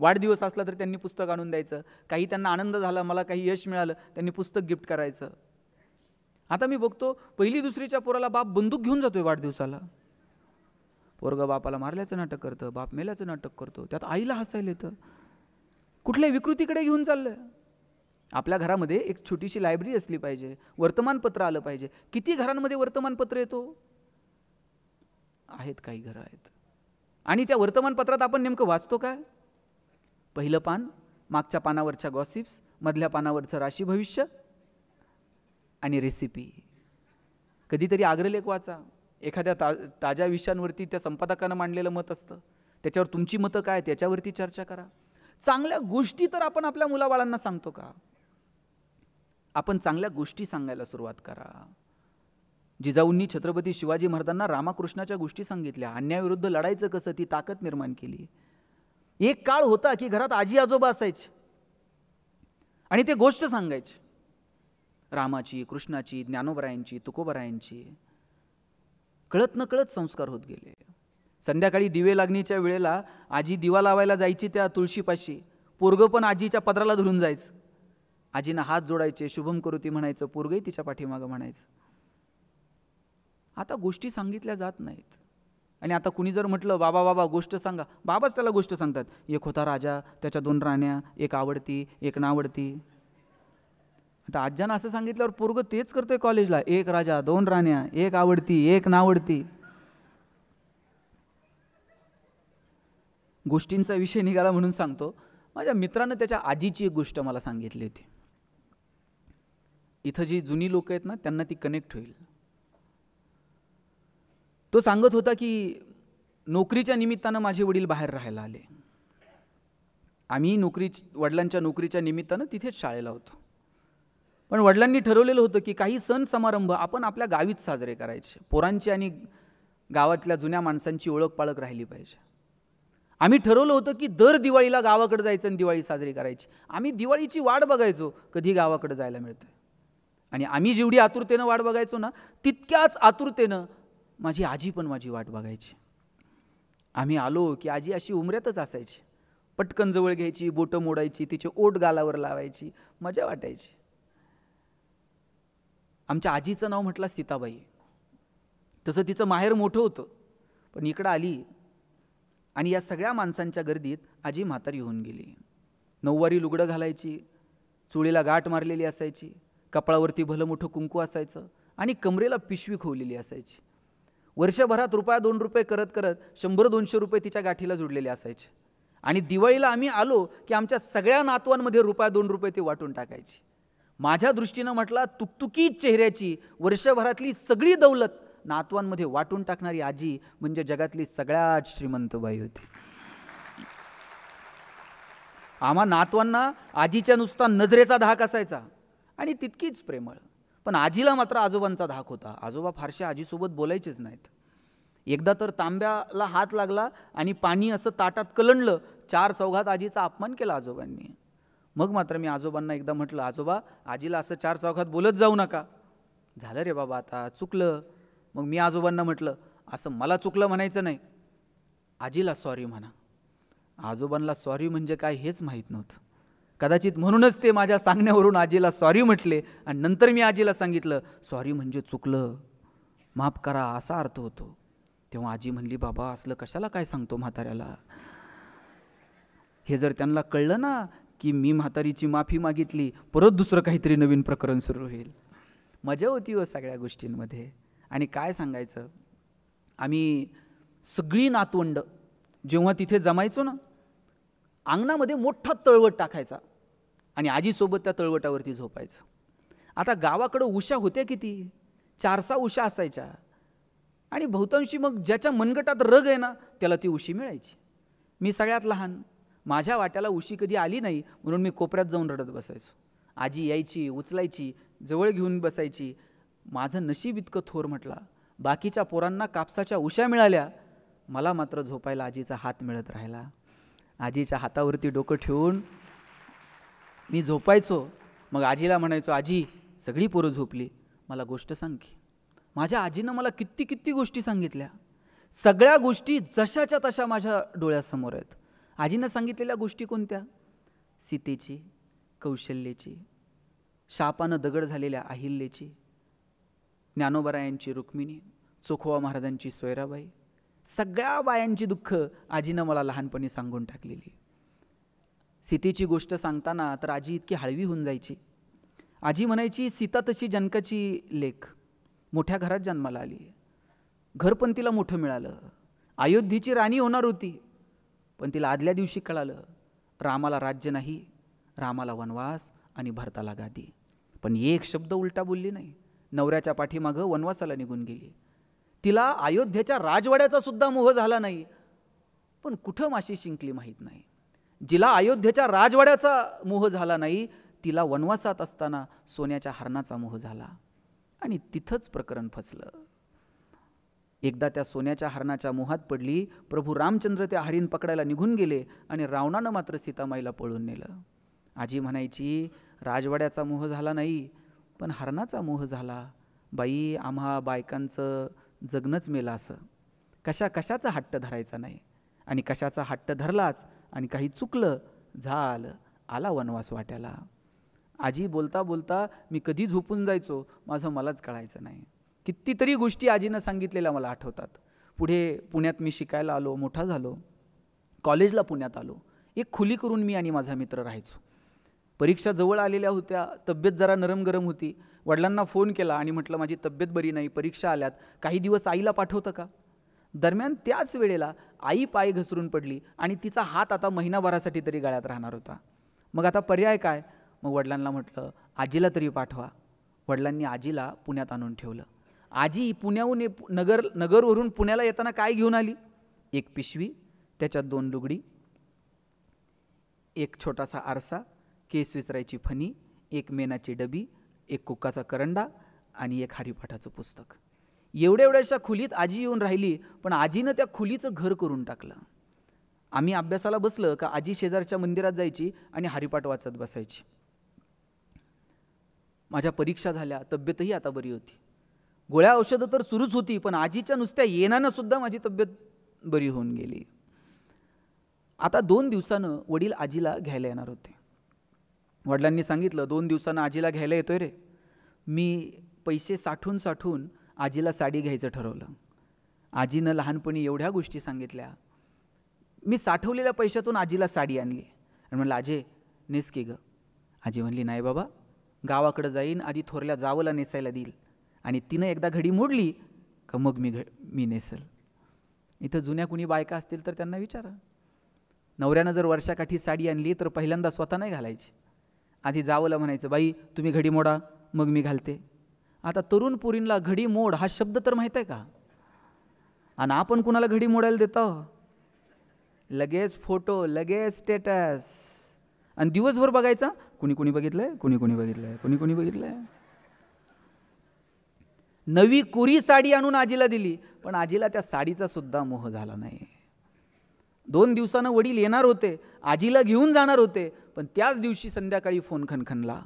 वाढदिवस असला तर त्यांनी पुस्तक आणून द्यायचं, काही त्यांना आनंद झाला, मला काही यश मिळालं, त्यांनी पुस्तक गिफ्ट करायचं. आता मी बघतो 1ली 2रीच्या पोराला बाप बंदूक घेऊन जातोय वाढदिवसाला. पोरगा बापाला मारल्याचं नाटक करतं, बाप मेल्याचं नाटक करतो, त्यात आईला हसायला येतं. कुठल्या विकृतीकडे घेऊन चाललंय? आपल्या घरामध्ये एक छोटीशी लायब्ररी असली पाहिजे, वर्तमानपत्र आलं पाहिजे. किती घरांमध्ये वर्तमानपत्र येतो? आहेत, काही घरं आहेत. आणि त्या वर्तमानपत्रात आपण नेमकं वाचतो काय? पहिलं पान, मागच्या पानावरच्या गॉसिप्स, मधल्या पानावरचं राशी भविष्य आणि रेसिपी. कधीतरी अग्रलेख वाचा, एखाद्या ताज्या विषयांवरती त्या संपादकानं मांडलेलं मत असतं, त्याच्यावर तुमची मतं काय त्याच्यावरती चर्चा करा. चांगल्या गोष्टी तर आपण आपल्या मुलाबाळांना सांगतो का? आपण चांगल्या गोष्टी सांगायला सुरुवात करा. जिजाऊंनी छत्रपती शिवाजी महाराजांना रामकृष्णाच्या गोष्टी सांगितल्या, अन्यायाविरुद्ध लढायचं कसं ती ताकद निर्माण केली. एक काळ होता की घरात आजी आजोबा असायचे आणि ते गोष्ट सांगायचे, रामाची, कृष्णाची, ज्ञानोबरायांची, तुकोबरायांची. कळत न कळत संस्कार होत गेले. संध्याकाळी दिवे लागणीच्या वेळेला आजी दिवा लावायला जायची त्या तुळशीपाशी, पोरगं पण आजीच्या पदराला धरून जायचं, आजीनं हात जोडायचे, शुभम करोती म्हणायचं, पोरगंही तिच्या पाठीमागं म्हणायचं. आता गोष्टी सांगितल्या जात नाहीत. आणि आता कुणी जर म्हटलं बाबा बाबा गोष्ट सांगा, बाबाच त्याला गोष्ट सांगतात. एक होता राजा, त्याच्या 2 राण्या, एक आवडती एक नावडती. आता आज्यानं असं सांगितल्यावर पोरगं तेच करतोय कॉलेजला, 1 राजा 2 राण्या, 1 आवडती 1 नावडती. गोष्टींचा विषय निघाला म्हणून सांगतो. माझ्या मित्रानं त्याच्या आजीची एक गोष्ट मला सांगितली होती. इथं जी जुनी लोक आहेत ना त्यांना ती कनेक्ट होईल. तो सांगत होता की नोकरीच्या निमित्तानं माझे वडील बाहेर राहायला आले. आम्ही वडिलांच्या नोकरीच्या निमित्तानं तिथेच शाळेला होतो. पण वडिलांनी ठरवलेलं होतं की काही सण समारंभ आपण आपल्या गावीच साजरे करायचे, पोरांची आणि गावातल्या जुन्या माणसांची ओळख पाळख राहिली पाहिजे. आम्ही ठरवलं होतं की दर दिवाळीला गावाकडे जायचं आणि दिवाळी साजरी करायची. आम्ही दिवाळीची वाट बघायचो कधी गावाकडे जायला मिळतं. आणि आम्ही जेवढी आतुरतेनं वाट बघायचो ना, तितक्याच आतुरतेनं माझी आजी पण माझी वाट बघायची. आम्ही आलो की आजी अशी उमऱ्यातच असायची, पटकन जवळ घ्यायची, बोटं मोडायची, तिचे ओठ गालावर लावायची, मजा वाटायची. आमच्या आजीचं नाव म्हटलं सीताबाई. तसं तिचं माहेर मोठं होतं, पण इकडं आली आणि या सगळ्या माणसांच्या गर्दीत आजी म्हातारी होऊन गेली. नऊवारी लुगडं घालायची, चुळीला गाठ मारलेली असायची, कपाळावरती भलं मोठं कुंकू असायचं आणि कमरेला पिशवी खोवलेली असायची. वर्षभरात ₹2 करत करत 100-200 रुपये तिच्या गाठीला जुडलेले असायचे. आणि दिवाळीला आम्ही आलो की आमच्या सगळ्या नातवांमध्ये ₹2 ते वाटून टाकायची. माझ्या दृष्टीनं म्हटलं, तुकतुकीत चेहऱ्याची वर्षभरातली सगळी दौलत नातवांमध्ये वाटून टाकणारी आजी म्हणजे जगातली सगळ्यात श्रीमंत बाई होती. आम्हा नातवांना आजीच्या नुसता नजरेचा धाक असायचा आणि तितकीच प्रेमळ. पण आजीला मात्र आजोबांचा धाक होता. आजोबा फारशा आजीसोबत बोलायचेच नाहीत. एकदा तर तांब्याला हात लागला आणि पाणी असं ताटात कलंडलं. 4 चौघात आजीचा अपमान केला आजोबांनी. मग मात्र मी आजोबांना एकदा म्हटलं, आजोबा आजीला असं 4 चौघात बोलत जाऊ नका. झालं रे बाबा, आता चुकलं. मग मी आजोबांना म्हटलं, असं मला चुकलं म्हणायचं नाही, आजीला सॉरी म्हणा. आजोबांना सॉरी म्हणजे काय हेच माहीत नव्हतं. कदाचित म्हणूनच ते माझ्या सांगण्यावरून आजीला सॉरी म्हटले आणि नंतर मी आजीला सांगितलं, सॉरी म्हणजे चुकलं, माफ करा असा अर्थ होतो. तेव्हा आजी म्हणली, बाबा असलं कशाला काय सांगतो म्हाताऱ्याला. हे जर त्यांना कळलं ना की मी म्हातारीची माफी मागितली, परत दुसरं काहीतरी नवीन प्रकरण सुरू होईल. मजा होती व सगळ्या गोष्टींमध्ये. आणि काय सांगायचं, आम्ही सगळी नातवंड जेव्हा तिथे जमायचो ना, अंगणामध्ये मोठा तळवट टाकायचा आणि आजीसोबत त्या तळवटावरती झोपायचं. आता गावाकडं उशा होत्या किती, 4-6 उशा असायच्या आणि बहुतांशी मग ज्याच्या मनगटात रग आहे ना त्याला ती उशी मिळायची. मी सगळ्यात लहान, माझ्या वाट्याला उशी कधी आली नाही म्हणून मी कोपऱ्यात जाऊन रडत बसायचो. आजी यायची, उचलायची, जवळ घेऊन बसायची. माझं नशीब इतकं थोर म्हटला, बाकीच्या पोरांना कापसाच्या उशा मिळाल्या, मला मात्र झोपायला आजीचा हात मिळत राहिला. आजीच्या हातावरती डोकं ठेवून मी झोपायचो. मग आजीला म्हणायचो, आजी सगळी पोरं झोपली, मला गोष्ट सांग की. माझ्या आजीनं मला किती किती गोष्टी सांगितल्या. सगळ्या गोष्टी जशाच्या तशा माझ्या डोळ्यासमोर आहेत. आजीनं सांगितलेल्या गोष्टी कोणत्या? सीतेची, कौशल्याची, शापानं दगड झालेल्या अहिल्याची, ज्ञानोबरायांची रुक्मिणी, चोखोबा महाराजांची सोयराबाई. सगळ्या बायांची दुःख आजीनं मला लहानपणी सांगून टाकलेली. सीतेची गोष्ट सांगताना तर आजी इतकी हळवी होऊन जायची. आजी म्हणायची, सीता तशी जनकाची लेक, मोठ्या घरात जन्माला आली, घर पण तिला मोठं मिळालं, अयोध्येची राणी होणार होती, पण तिला आदल्या दिवशी कळालं रामाला राज्य नाही, रामाला वनवास आणि भरताला गादी. पण एक शब्द उलटा बोलली नाही. नवऱ्याच्या पाठीमागं वनवासाला निघून गेली. तिला अयोध्येच्या राजवाड्याचा सुद्धा मोह झाला नाही, पण कुठं माशी शिंकली माहीत नाही. जिला अयोध्येच्या राजवाड्याचा मोह झाला नाही, तिला वनवासात असताना सोन्याच्या हरणाचा मोह झाला आणि तिथंच प्रकरण फसलं. एकदा त्या सोन्याच्या हरणाच्या मोहात पडली. प्रभू रामचंद्र त्या हरिण पकडायला निघून गेले आणि रावणानं मात्र सीतामाईला पळून नेलं. आजी म्हणायची, राजवाड्याचा मोह झाला नाही, पण हरणाचा मोह झाला. बाई, आम्हा बायकांचं जगणंच मेलं असं. कशाचा हट्ट धरायचा नाही, आणि कशाचा हट्ट धरलाच आणि काही चुकलं, झालं, आला वनवास वाट्याला. आजी बोलता बोलता मी कधी झोपून जायचो माझं मलाच कळायचं नाही. कितीतरी गोष्टी आजीनं सांगितलेल्या मला आठवतात. पुढे पुण्यात मी शिकायला आलो, मोठा झालो, कॉलेजला पुण्यात आलो. एक खोली करून मी आणि माझा मित्र राहायचो. परीक्षा जवळ आलेल्या होत्या, तब्येत जरा नरम गरम होती. वडिलांना फोन केला आणि म्हटलं, माझी तब्येत बरी नाही, परीक्षा आल्यात, काही दिवस आईला पाठवतं का? दरम्यान त्याच वेळेला आई पाय घसरून पडली आणि तिचा हात आता महिनाभरासाठी तरी गळ्यात राहणार होता. मग आता पर्याय काय? मग वडिलांना म्हटलं, आजीला तरी पाठवा. वडिलांनी आजीला पुण्यात आणून ठेवलं. आजी पुण्याहून नगरवरून पुण्याला येताना काय घेऊन आली? एक पिशवी, त्याच्यात 2 लुगडी, एक छोटासा आरसा, केस विसरायची फणी, एक मेणाची डबी, एक कुक्काचा करंडा आणि एक हरिपाठाचं पुस्तक. एवढ्याशा खोलीत आजी येऊन राहिली, पण आजीनं त्या खोलीचं घर करून टाकलं. आम्ही अभ्यासाला बसलं का आजी शेजारच्या मंदिरात जायची आणि हरिपाठ वाचत बसायची. माझ्या परीक्षा झाल्या, तब्येतही आता बरी होती. गोळ्या औषधं तर सुरूच होती, पण आजीच्या नुसत्या येण्यानं सुद्धा माझी तब्येत बरी होऊन गेली. आता 2 दिवसानं वडील आजीला घ्यायला येणार होते. वडिलांनी सांगितलं, 2 दिवसानं आजीला घ्यायला येतोय रे. मी पैसे साठवून आजीला साडी घ्यायचं ठरवलं. आजीनं लहानपणी एवढ्या गोष्टी सांगितल्या. मी साठवलेल्या पैशातून आजीला साडी आणली आणि म्हणलं, आजे नेस की गं. आजी म्हणली, नाही बाबा, गावाकडं जाईन, आधी थोरल्या जावला नेसायला देईल आणि तिनं एकदा घडी मोडली का मग मी नेसल. इथं जुन्या कुणी बायका असतील तर त्यांना विचारा. नवऱ्यानं जर वर्षाकाठी साडी आणली तर पहिल्यांदा स्वतः नाही घालायची, आधी जावला म्हणायचं, बाई तुम्ही घडी मोडा मग मी घालते. आता तरुण पोरींला घडी मोड हा शब्द तर माहीत आहे का? आणि आपण कुणाला घडी मोडायला देतो? लगेच फोटो, लगेच स्टेटस, आणि दिवसभर बघायचा कुणी कुणी बघितलंय, कुणी कुणी बघितलंय, कुणी कुणी बघितलंय. नवी कोरी साडी आणून आजीला दिली, पण आजीला त्या साडीचा सुद्धा मोह झाला नाही. 2 दिवसानं वडील येणार होते, आजीला घेऊन जाणार होते, पण त्याच दिवशी संध्याकाळी फोन खणखणला.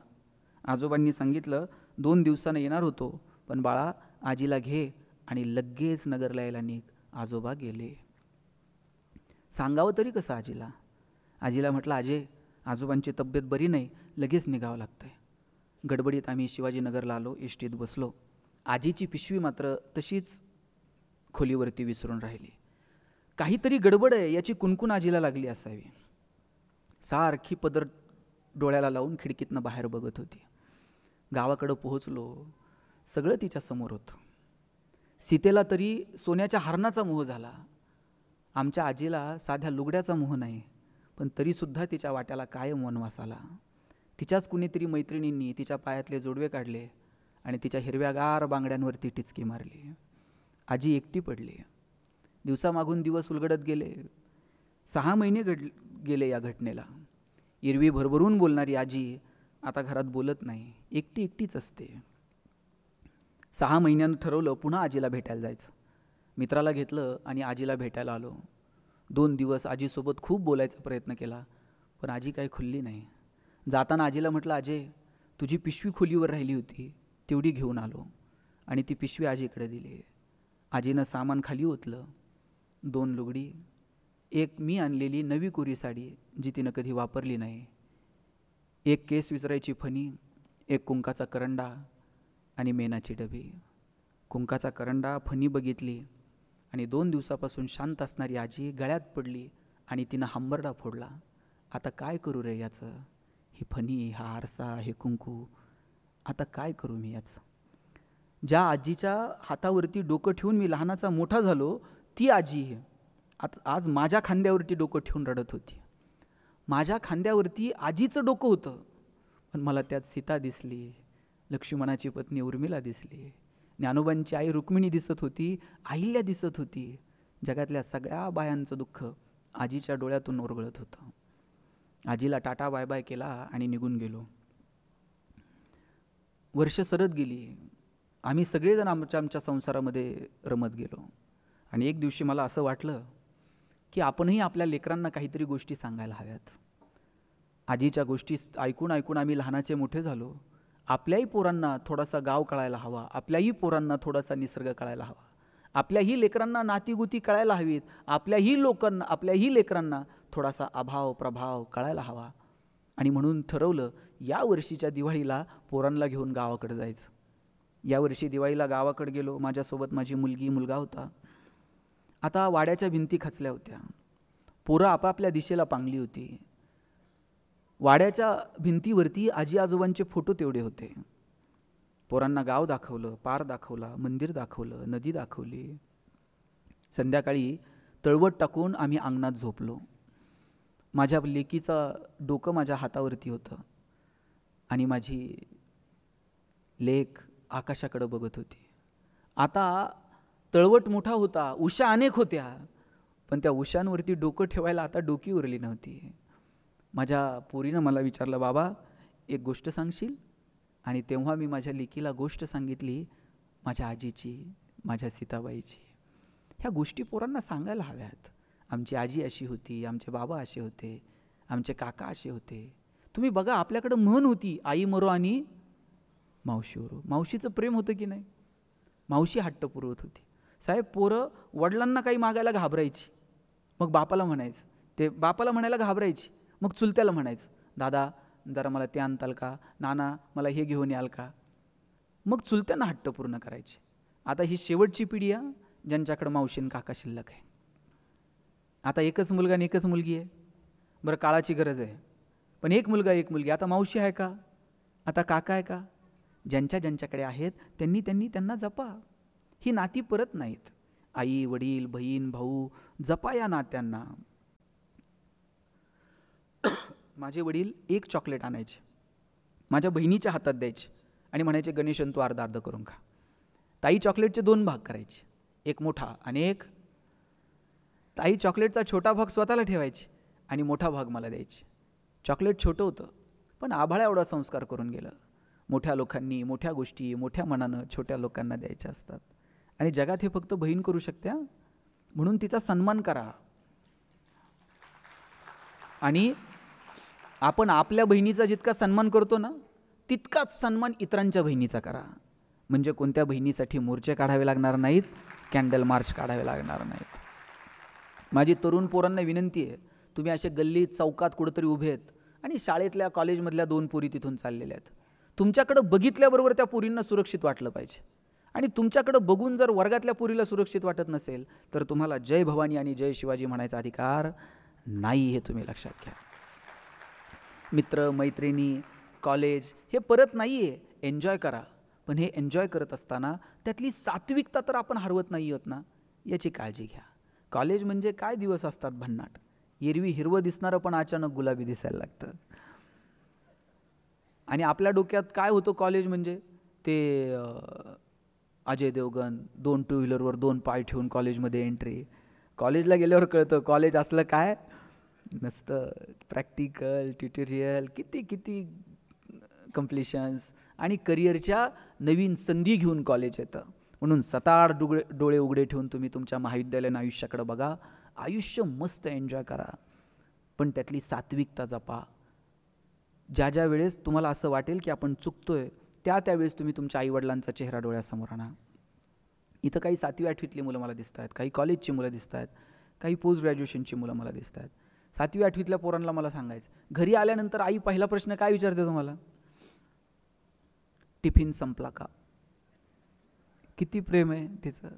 आजोबांनी सांगितलं, 2 दिवसानं येणार होतो, पण बाळा आजीला घे आणि लगेच नगरला यायला निघ. आजोबा गेले. सांगावं तरी कसं आजीला? आजीला म्हटलं, आजे आजोबांची तब्येत बरी नाही, लगेच निघावं लागतंय. गडबडीत आम्ही शिवाजीनगरला आलो, एसटीत बसलो. आजीची पिशवी मात्र तशीच खोलीवरती विसरून राहिली. काहीतरी गडबड आहे याची कुणकुण आजीला लागली असावी. सारखी पदर डोळ्याला लावून खिडकीतनं बाहेर बघत होती. गावाकडं पोहोचलो, सगळं तिच्या समोर होतं. सीतेला तरी सोन्याच्या हरणाचा मोह झाला. आमच्या आजीला साध्या लुगड्याचा मोह नाही, पण तरीसुद्धा तिच्या वाट्याला कायम वनवास आला. तिच्याच कुणीतरी मैत्रिणींनी तिच्या पायातले जोडवे काढले आणि तिच्या हिरव्यागार बांगड्यांवरती टिचकी मारली. आजी एकटी पडली. दिवसामागून दिवस उलगडत गेले. 6 महिने गेले या घटनेला. एरवी भरभरून बोलणारी आजी आता घरात बोलत नाही, एकटीच असते. 6 महिन्यानं ठरवलं पुन्हा आजीला भेटायला जायचं. मित्राला घेतलं आणि आजीला भेटायला आलो. 2 दिवस आजीसोबत खूप बोलायचा प्रयत्न केला, पण आजी काही खुलली नाही. जाताना आजीला म्हटलं, आजे तुझी पिशवी खोलीवर राहिली होती, तेवढी घेऊन आलो, आणि ती पिशवी आजीकडे दिली. आजीनं सामान खाली ओतलं. 2 लुगडी, एक मी आणलेली नवी कोरी साडी जी तिनं कधी वापरली नाही, एक केस विसरायची फणी, एक कुंकाचा करंडा आणि मेणाची डबी. कुंकाचा करंडा, फणी बघितली आणि 2 दिवसापासून शांत असणारी आजी गळ्यात पडली आणि तिनं हंबरडा फोडला. आता काय करू रे याचं? ही फणी, हा आरसा, हे कुंकू, आता काय करू मी याचं? ज्या आजीच्या हातावरती डोकं ठेवून मी लहानाचा मोठा झालो, ती आजी आता आज माझ्या खांद्यावरती डोकं ठेवून रडत होती. माझ्या खांद्यावरती आजीचं डोकं होतं, पण मला त्यात सीता दिसली, लक्ष्मणाची पत्नी उर्मिला दिसली, ज्ञानोबांची आई रुक्मिणी दिसत होती, अहिल्या दिसत होती. जगातल्या सगळ्या बायांचं दुःख आजीच्या डोळ्यातून ओरगळत होतं. आजीला टाटा बाय बाय केला आणि निघून गेलो. वर्ष सरत गेली. आम्ही सगळेजण आमच्या संसारामध्ये रमत गेलो. आणि एक दिवशी मला असं वाटलं की आपणही आपल्या लेकरांना काहीतरी गोष्टी सांगायला हव्यात. आजीच्या गोष्टी ऐकून ऐकून आम्ही लहानाचे मोठे झालो. आपल्याही पोरांना थोडासा गाव कळायला हवा, आपल्याही पोरांना थोडासा निसर्ग कळायला हवा, आपल्याही लेकरांना नातीगुती कळायला हवीत, आपल्याही लेकरांना थोडासा अभाव प्रभाव कळायला हवा. आणि म्हणून ठरवलं या वर्षीच्या दिवाळीला पोरांना घेऊन गावाकडे जायचं. यावर्षी दिवाळीला गावाकडे गेलो. माझ्यासोबत माझी मुलगी मुलगा होता. आता वाड्याच्या भिंती खचल्या होत्या. पोरं आपापल्या दिशेला पांगली होती. वाड्याच्या भिंतीवरती आजी आजोबांचे फोटो तेवढे होते. पोरांना गाव दाखवलं, पार दाखवला, मंदिर दाखवलं, नदी दाखवली. संध्याकाळी तळवट टाकून आम्ही अंगणात झोपलो. माझ्या लेकीचं डोकं माझ्या हातावरती होतं आणि माझी लेक आकाशाकडे बघत होती. आता तळवट मोठा होता, उषा अनेक होत्या, पण त्या उशांवरती डोकं ठेवायला आता डोकी उरली नव्हती. माझ्या पोरीनं मला विचारलं, बाबा एक गोष्ट सांगशील? आणि तेव्हा मी माझ्या लेकीला गोष्ट सांगितली, माझ्या आजीची, माझ्या सीताबाईची. ह्या गोष्टी पोरांना सांगायला हव्यात. आमची आजी अशी होती, आमचे बाबा असे होते, आमचे काका असे होते. तुम्ही बघा, आपल्याकडं म्हण होती, आई मरो आणि मावशी उरो. मावशीचं प्रेम होतं की नाही? मावशी हट्ट पुरवत होती. साहेब, पोरं वडिलांना काही मागायला घाबरायची, मग बापाला म्हणायचं, ते बापाला म्हणायला घाबरायची, मग चुलत्याला म्हणायचं, दादा जरा मला ते आणताल का, नाना मला हे घेऊन याल का. मग चुलत्यांना हट्ट पूर्ण करायचे. आता ही शेवटची पिढी आहे ज्यांच्याकडे मावशीन काका शिल्लक आहे. आता एकच मुलगा आणि एकच मुलगी आहे. बरं, काळाची गरज आहे, पण एक मुलगा एक मुलगी. आता मावशी आहे का, आता काका आहे का? ज्यांच्याकडे आहेत त्यांना जपा. ही नाती परत नाहीत. आई वडील बहीण भाऊ, जपा या नात्यांना. माझे वडील एक चॉकलेट आणायचे, माझ्या बहिणीच्या हातात द्यायचे आणि म्हणायचे, गणेशन तू अर्धा अर्ध करून खा. ताई चॉकलेटचे 2 भाग करायचे, एक मोठा आणि एक. ताई चॉकलेटचा छोटा भाग स्वतःला ठेवायची आणि मोठा भाग मला द्यायची. चॉकलेट छोटं होतं, पण आभाळा एवढा संस्कार करून गेलं. मोठ्या लोकांनी मोठ्या गोष्टी मोठ्या मनानं छोट्या लोकांना द्यायच्या असतात. आणि जगात हे फक्त बहीण करू शकते, म्हणून तिचा सन्मान करा. आणि आपण आपल्या बहिणीचा जितका सन्मान करतो ना, तितकाच सन्मान इतरांच्या बहिणीचा करा. म्हणजे कोणत्या बहिणीसाठी मोर्चे काढावे लागणार नाहीत, कॅन्डल मार्च काढावे लागणार नाहीत. माझी तरुण पोरांना विनंती आहे, तुम्ही असे गल्लीत चौकात कुठेतरी उभे आहेत आणि शाळेतल्या कॉलेजमधल्या 2 पोरी तिथून चाललेल्या आहेत. तुमच्याकडं बघितल्याबरोबर त्या पोरींना सुरक्षित वाटलं पाहिजे. आणि तुमच्याकडं बघून जर वर्गातल्या पोरीला सुरक्षित वाटत नसेल तर तुम्हाला जय भवानी आणि जय शिवाजी म्हणायचा अधिकार नाही, हे तुम्ही लक्षात घ्या. मित्र मैत्रिणी कॉलेज हे परत नाही आहे, एन्जॉय करा. पण हे एन्जॉय करत असताना त्यातली सात्विकता तर आपण हरवत नाही आहोत ना, याची काळजी घ्या. कॉलेज म्हणजे काय दिवस असतात भन्नाट. एरवी हिरवं दिसणारं पण अचानक गुलाबी दिसायला लागतं. आणि आपल्या डोक्यात काय होतं कॉलेज म्हणजे, ते अजय देवगण 2 टू व्हीलरवर 2 पाय ठेवून कॉलेजमध्ये एंट्री. कॉलेजला गेल्यावर कळतं कॉलेज असलं काय नसतं. प्रॅक्टिकल ट्युटोरियल किती किती कम्प्लिशन्स आणि करिअरच्या नवीन संधी घेऊन कॉलेज येतं. म्हणून सताड डोळे उघडे ठेवून तुम्ही तुमच्या महाविद्यालयीन आयुष्याकडे बघा. आयुष्य मस्त एन्जॉय करा, पण त्यातली सात्विकता जपा. ज्या ज्या वेळेस तुम्हाला असं वाटेल की आपण चुकतोय, त्यावेळेस तुम्ही तुमच्या आईवडिलांचा चेहरा डोळ्यासमोर आणा. इथं काही 7वी 8वीतली मुलं मला दिसत आहेत, काही कॉलेजची मुलं दिसत आहेत, काही पोस्ट ग्रॅज्युएशनची मुलं मला दिसत आहेत. 7वी 8वीतल्या पोरांना मला सांगायचं, घरी आल्यानंतर आई पहिला प्रश्न काय विचारते तुम्हाला, टिफिन संपला का. किती प्रेम आहे तिचं.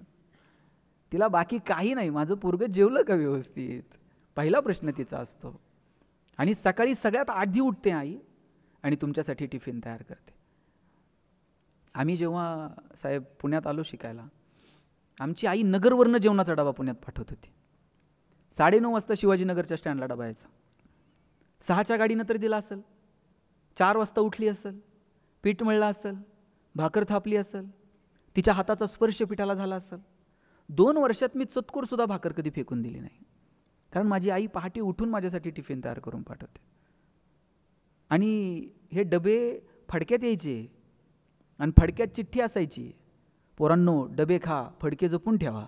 तिला बाकी काही नाही, माझं पोरगं जेवलं का व्यवस्थित, पहिला प्रश्न तिचा असतो. आणि सकाळी सगळ्यात आधी उठते आई आणि तुमच्यासाठी टिफिन तयार करते. आम्ही जेव्हा साहेब पुण्यात आलो शिकायला, आमची आई नगरवरनं जेवणाचा डबा पुण्यात पाठवत होती. 9:30 वाजता शिवाजीनगरच्या स्टँडला डबा यायचा. 6च्या गाडीनं तरी दिला असेल, 4 वाजता उठली असेल, पीठ मळलं असेल, भाकर थापली असेल, तिच्या हाताचा स्पर्श पिठाला झाला असेल. 2 वर्षात मी चतकोरसुद्धा भाकर कधी फेकून दिली नाही, कारण माझी आई पहाटे उठून माझ्यासाठी टिफिन तयार करून पाठवते. आणि हे डबे फडक्यात यायचे आणि फडक्यात चिठ्ठी असायची, पोरांनो डबे खा, फडके जपून ठेवा.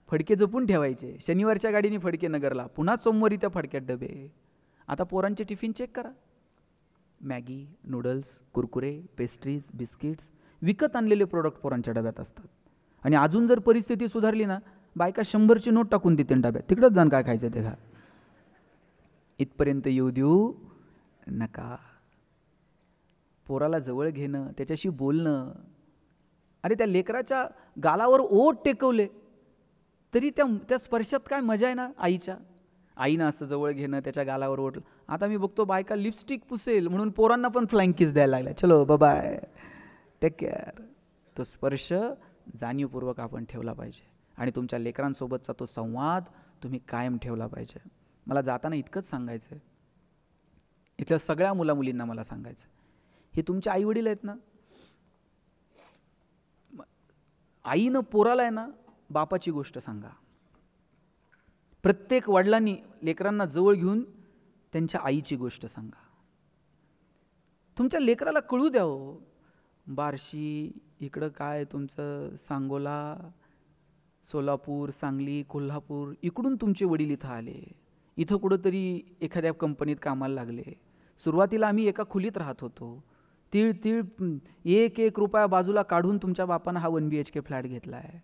फडके जपून ठेवायचे. शनिवारच्या गाडीने फडके नगरला, पुन्हा सोमवारी त्या फडक्यात डबे. आता पोरांचे टिफिन चेक करा, Maggi noodles Kurkure pastries biscuits विकत आणलेले प्रोडक्ट पोरांच्या डब्यात असतात. आणि अजून जर परिस्थिती सुधारली ना, बायका 100ची नोट टाकून देते डब्यात, तिकडंच जाण काय खायचं ते खा. इथपर्यंत येऊ देऊ नका. पोराला जवळ घेणं, त्याच्याशी बोलणं. अरे त्या लेकराच्या गालावर ओठ टेकवले तरी त्या स्पर्शात काय मजा आहे ना आईच्या. आईनं असं जवळ घेणं, त्याच्या गालावर ओठ. आता मी बघतो बायका लिपस्टिक पुसेल म्हणून पोरांना पण फ्लाइंग किस द्यायला लागल्या, चलो बाय टेक केअर. तो स्पर्श जाणीवपूर्वक आपण ठेवला पाहिजे आणि तुमच्या लेकरांसोबतचा तो संवाद तुम्ही कायम ठेवला पाहिजे. मला जाताना इतकंच सांगायचं आहे, इथल्या सगळ्या मुलामुलींना मला सांगायचं, हे तुमचे आईवडील आहेत ना, आईनं पोराला आहे ना बापाची गोष्ट सांगा. प्रत्येक वडिलांनी लेकरांना जवळ घेऊन त्यांच्या आईची गोष्ट सांगा. तुमच्या लेकराला कळू द्या हो, बार्शी इकडं काय तुमचं सांगोला सोलापूर, सांगली, कोल्हापूर इकडून तुमचे वडील इथं आले, इथं कुठंतरी एखाद्या कंपनीत कामाला लागले. सुरुवातीला आम्ही एका खोलीत राहत होतो. तीळ तीळ 1-1 रुपया बाजूला काढून तुमच्या बापानं हा 1 BHK फ्लॅट घेतला आहे.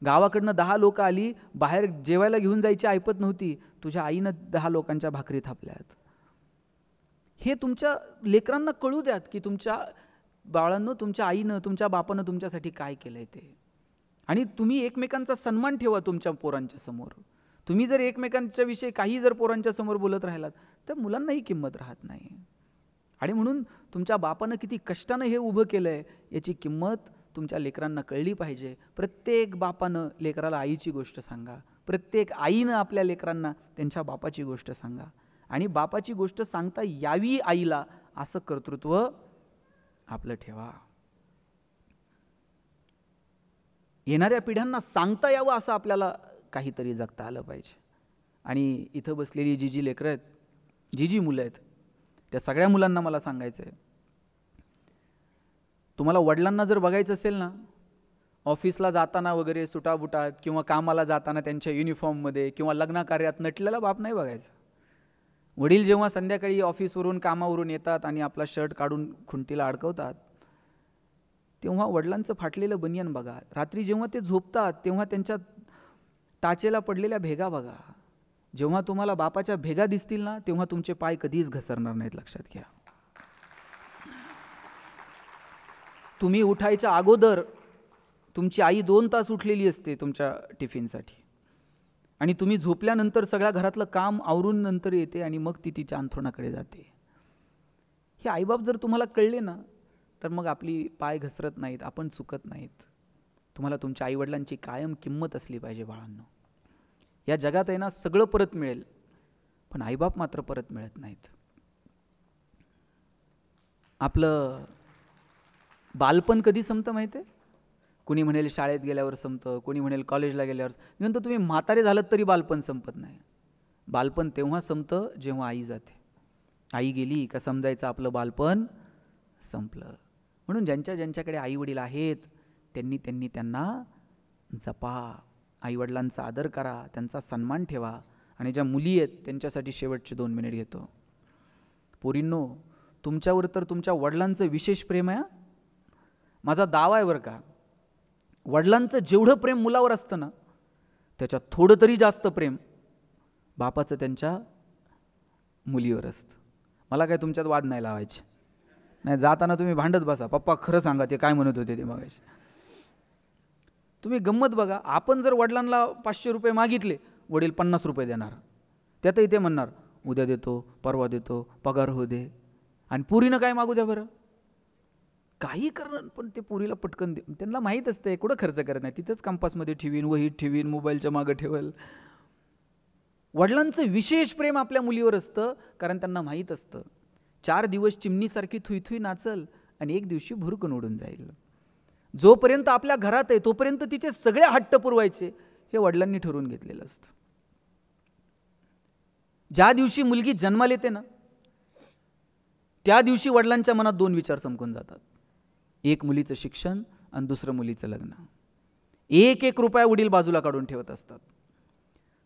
गावाकडनं 10 लोक आली, बाहेर जेवायला घेऊन जायची ऐपत नव्हती, तुझ्या आईनं 10 लोकांच्या भाकरी थापल्यात. हे तुमच्या लेकरांना कळू द्यात की तुमच्या बाळांनो, तुमच्या आईनं, तुमच्या बापानं तुमच्यासाठी काय केलंय ते. आणि तुम्ही एकमेकांचा सन्मान ठेवा तुमच्या पोरांच्या समोर. तुम्ही जर एकमेकांच्या विषयी काही जर पोरांच्या समोर बोलत राहिलात तर मुलांनाही किंमत राहत नाही. आणि म्हणून तुमच्या बापानं किती कष्टानं हे उभं केलंय याची किंमत तुमच्या लेकरांना कळली पाहिजे. प्रत्येक बापानं लेकराला आईची गोष्ट सांगा, प्रत्येक आईनं आपल्या लेकरांना त्यांच्या बापाची गोष्ट सांगा. आणि बापाची गोष्ट सांगता यावी आईला असं कर्तृत्व आपलं ठेवा. येणाऱ्या पिढ्यांना सांगता यावं असं आपल्याला काहीतरी जगता आलं पाहिजे. आणि इथं बसलेली जी लेकरं आहेत, जी मुलं आहेत, त्या सगळ्या मुलांना मला सांगायचं आहे, तुम्हाला वडिलांना जर बघायचं असेल ना, ऑफिसला जाताना वगैरे सुटाबुटात किंवा कामाला जाताना त्यांच्या युनिफॉर्ममध्ये किंवा लग्नकार्यात नटलेला बाप नाही बघायचा. वडील जेव्हा संध्याकाळी ऑफिसवरून कामावरून येतात आणि आपला शर्ट काढून खुंटीला अडकवतात, तेव्हा वडिलांचं फाटलेलं बनियान बघा. रात्री जेव्हा ते झोपतात तेव्हा त्यांच्या टाचेला पडलेल्या भेगा बघा. जेव्हा तुम्हाला बापाच्या भेगा दिसतील ना, तेव्हा तुमचे पाय कधीच घसरणार नाहीत, लक्षात घ्या. तुम्ही उठायच्या अगोदर तुमची आई 2 तास उठलेली असते तुमच्या टिफिनसाठी, आणि तुम्ही झोपल्यानंतर सगळ्या घरातलं काम आवरून नंतर येते आणि मग ती तिच्या अंथरुणाकडे जाते. हे आईबाप जर तुम्हाला कळले ना, तर मग आपली पाय घसरत नाहीत, आपण चुकत नाहीत. तुम्हाला तुमच्या आईवडिलांची कायम किंमत असली पाहिजे बाळांनो. या जगात आहे ना, सगळं परत मिळेल, पण आईबाप मात्र परत मिळत नाहीत. आपलं बालपण कधी संपतं माहिती आहे? कोणी म्हणेल शाळेत गेल्यावर संपतं, कोणी म्हणेल कॉलेजला गेल्यावर. मी म्हणतो तुम्ही म्हातारे झालात तरी बालपण संपत नाही. बालपण तेव्हा संपतं जेव्हा आई जाते. आई गेली का समजायचं आपलं बालपण संपलं. म्हणून ज्यांच्याकडे आई वडील आहेत त्यांना जपा, आईवडिलांचा आदर करा, त्यांचा सन्मान ठेवा. आणि ज्या मुली आहेत त्यांच्यासाठी शेवटचे 2 मिनिट घेतो. पोरींनो, तुमच्यावर तर तुमच्या वडिलांचं विशेष प्रेम आहे. माझा दावा आहे बरं का, वडिलांचं जेवढं प्रेम मुलावर असतं ना, त्याच्यात थोडं तरी जास्त प्रेम बापाचं त्यांच्या मुलीवर असतं. मला काय तुमच्यात वाद नाही लावायचे. नाही, जाताना तुम्ही भांडत बसा, पप्पा खरं सांगा ते काय म्हणत होते ते मागायचे. तुम्ही गंमत बघा, आपण जर वडिलांना 500 रुपये मागितले, वडील 50 रुपये देणार. त्यातही ते म्हणणार उद्या देतो, परवा देतो, पगार हो दे. आणि पुरीनं काय मागू द्या बरं, काही करणं, पण ते पुरीला पटकन दे. त्यांना माहीत असतं कुठं खर्च करत नाही, तिथंच कंपासमध्ये ठेवीन, वहीत ठेवीन, मोबाईलच्या मागं ठेवल. वडिलांचं विशेष प्रेम आपल्या मुलीवर असतं, कारण त्यांना माहीत असतं 4 दिवस चिमणीसारखी थुई नाचल आणि एक दिवशी भुरकून उडून जाईल. जोपर्यंत आपल्या घरात आहे तोपर्यंत तिचे सगळे हट्ट पुरवायचे हे वडिलांनी ठरवून घेतलेलं असतं. ज्या दिवशी मुलगी जन्माला येते ना, त्या दिवशी वडिलांच्या मनात 2 विचार चमकून जातात. एक मुलीचं शिक्षण आणि दुसरं मुलीचं लग्न. 1-1 रुपया वडील बाजूला काढून ठेवत असतात.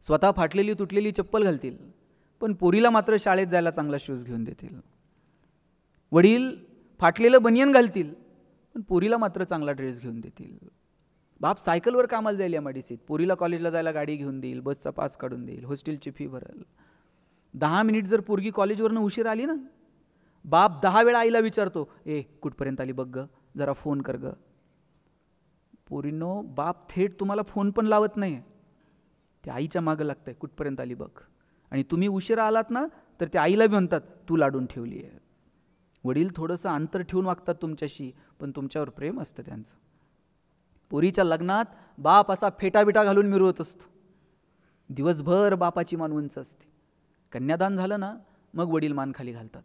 स्वतः फाटलेली तुटलेली चप्पल घालतील, पण पोरीला मात्र शाळेत जायला चांगला शूज घेऊन देतील. वडील फाटलेलं बनियन घालतील, पण पोरीला मात्र चांगला ड्रेस घेऊन देतील. बाप सायकलवर कामाला जाईल MIDCत, पोरीला कॉलेजला जायला गाडी घेऊन देईल, बसचा पास काढून देईल, हॉस्टेलची फी भरेल. 10 मिनिट जर पोरगी कॉलेजवरनं उशीर आली ना, बाप 10 वेळा आईला विचारतो, कुठपर्यंत आली बघ ग, जरा फोन कर ग. पोरींनो, बाप थेट तुम्हाला फोन पण लावत नाही, ते आईच्या मागं लागतंय, कुठपर्यंत आली बघ. आणि तुम्ही उशिरा आलात ना, तर ते आईला बी म्हणतात तू लाडून ठेवली आहे. वडील थोडंसं अंतर ठेवून वागतात तुमच्याशी, पण तुमच्यावर प्रेम असतं त्यांचं. पोरीच्या लग्नात बाप असा फेटाबिटा घालून मिरवत असतो, दिवसभर बापाची मान उंच असते. कन्यादान झालं ना, मग वडील मान खाली घालतात,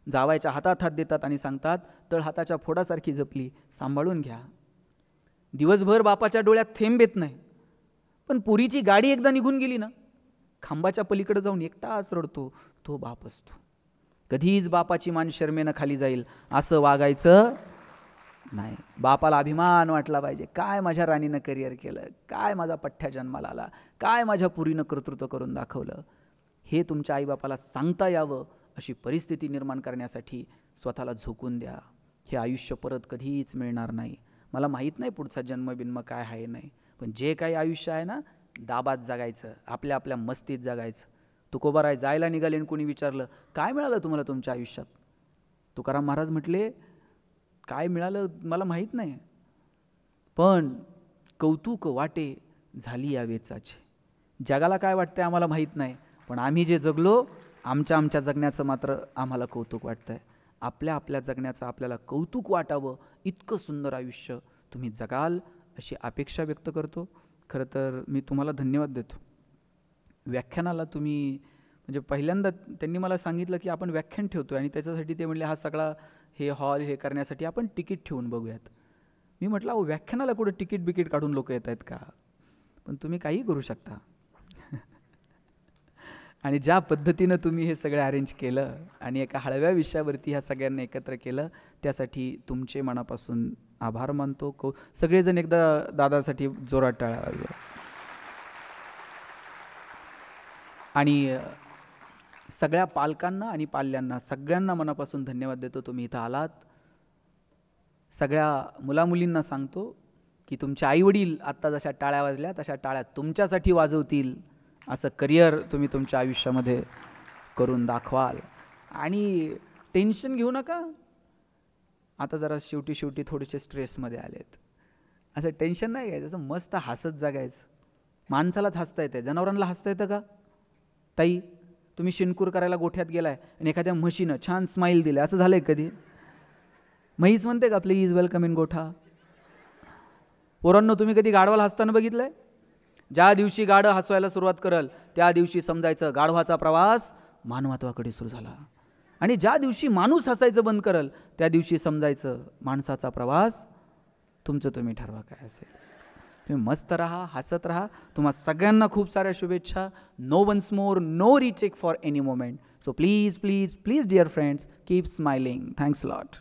जावायच्या हातात हात देतात आणि सांगतात तळ हाताच्या फोडासारखी जपली, सांभाळून घ्या. दिवसभर बापाच्या डोळ्यात थेंब येत नाही, पण पोरीची गाडी एकदा निघून गेली ना, खांबाच्या पलीकडे जाऊन एकटाच रडतो तो बाप असतो. कधीच बापाची मान शर्मेनं खाली जाईल असं वागायचं नाही. बापाला अभिमान वाटला पाहिजे, काय माझ्या राणीनं करिअर केलं, काय माझा पठ्ठ्या जन्माला आला, काय माझ्या पुरीनं कर्तृत्व करून दाखवलं. हे तुमच्या आईबापाला सांगता यावं अशी परिस्थिती निर्माण करण्यासाठी स्वतःला झोकून द्या. हे आयुष्य परत कधीच मिळणार नाही. मला माहीत नाही पुढचा जन्मबिन्म काय आहे नाही, पण जे काही आयुष्य आहे ना, दाबात जगायचं, आपल्या आपल्या मस्तीत जगायचं. तुकोबाराय जायला निघाले आणि कोणी विचारलं काय मिळालं तुम्हाला तुमच्या आयुष्यात, तुकाराम महाराज म्हटले काय मिळालं मला माहीत नाही, पण कौतुक वाटे झाली या वेचाचे. जगाला काय वाटतंय आम्हाला माहीत नाही, पण आम्ही जे जगलो आमच्या जगण्याचं मात्र आम्हाला कौतुक वाटतंय. आपल्या आपल्या जगण्याचं आपल्याला कौतुक वाटावं इतकं सुंदर आयुष्य तुम्ही जगाल अशी अपेक्षा व्यक्त करतो. खरं तर मी तुम्हाला धन्यवाद देतो. व्याख्यानाला तुम्ही म्हणजे पहिल्यांदा त्यांनी मला सांगितलं की आपण व्याख्यान ठेवतो आणि त्याच्यासाठी ते म्हणले हा सगळा हे हॉल हे करण्यासाठी आपण तिकीट ठेवून बघूयात. मी म्हटलं अहो व्याख्यानाला कुठं तिकीट काढून लोक येत आहेत का, पण तुम्ही काही करू शकता. आणि ज्या पद्धतीनं तुम्ही हे सगळं अरेंज केलं आणि एका हळव्या विषयावरती ह्या सगळ्यांना एकत्र केलं त्यासाठी तुमचे मनापासून आभार मानतो. सगळेजण एकदा दादासाठी जोरात टाळ्या वाजवा. आणि सगळ्या पालकांना आणि पाल्यांना सगळ्यांना मनापासून धन्यवाद देतो. तुम्ही इथं आलात. सगळ्या मुलामुलींना सांगतो की तुमचे आईवडील आत्ता जशा टाळ्या वाजल्या तशा टाळ्या तुमच्यासाठी वाजवतील असं करिअर तुम्ही तुमच्या आयुष्यामध्ये करून दाखवाल. आणि टेन्शन घेऊ नका. आता जरा शेवटी थोडेसे स्ट्रेसमध्ये आलेत, असं टेन्शन नाही घ्यायचं, असं मस्त हसत जगायचं. माणसालाच हसता येतं, जनावरांना हसता येतं का? ताई तुम्ही शिनकूर करायला गोठ्यात गेलाय आणि एखाद्या म्हशीनं छान स्माईल दिलं, असं झालंय कधी? म्हैस म्हणते का प्लीज वेलकम इन गोठा? पोरांनो तुम्ही कधी गाढवाला हसताना बघितलंय? ज्या दिवशी गाढव हसवायला सुरुवात करल त्या दिवशी समजायचं गाढवाचा प्रवास मानवत्वाकडे सुरू झाला. आणि ज्या दिवशी माणूस हसायचं बंद करल त्या दिवशी समजायचं माणसाचा प्रवास तुमचं तुम्ही ठरवा काय असेल. तुम्ही मस्त राहा, हसत राहा. तुम्हा सगळ्यांना खूप साऱ्या शुभेच्छा. No once more, no retake for any moment. So please please please dear friends, keep smiling. Thanks lot.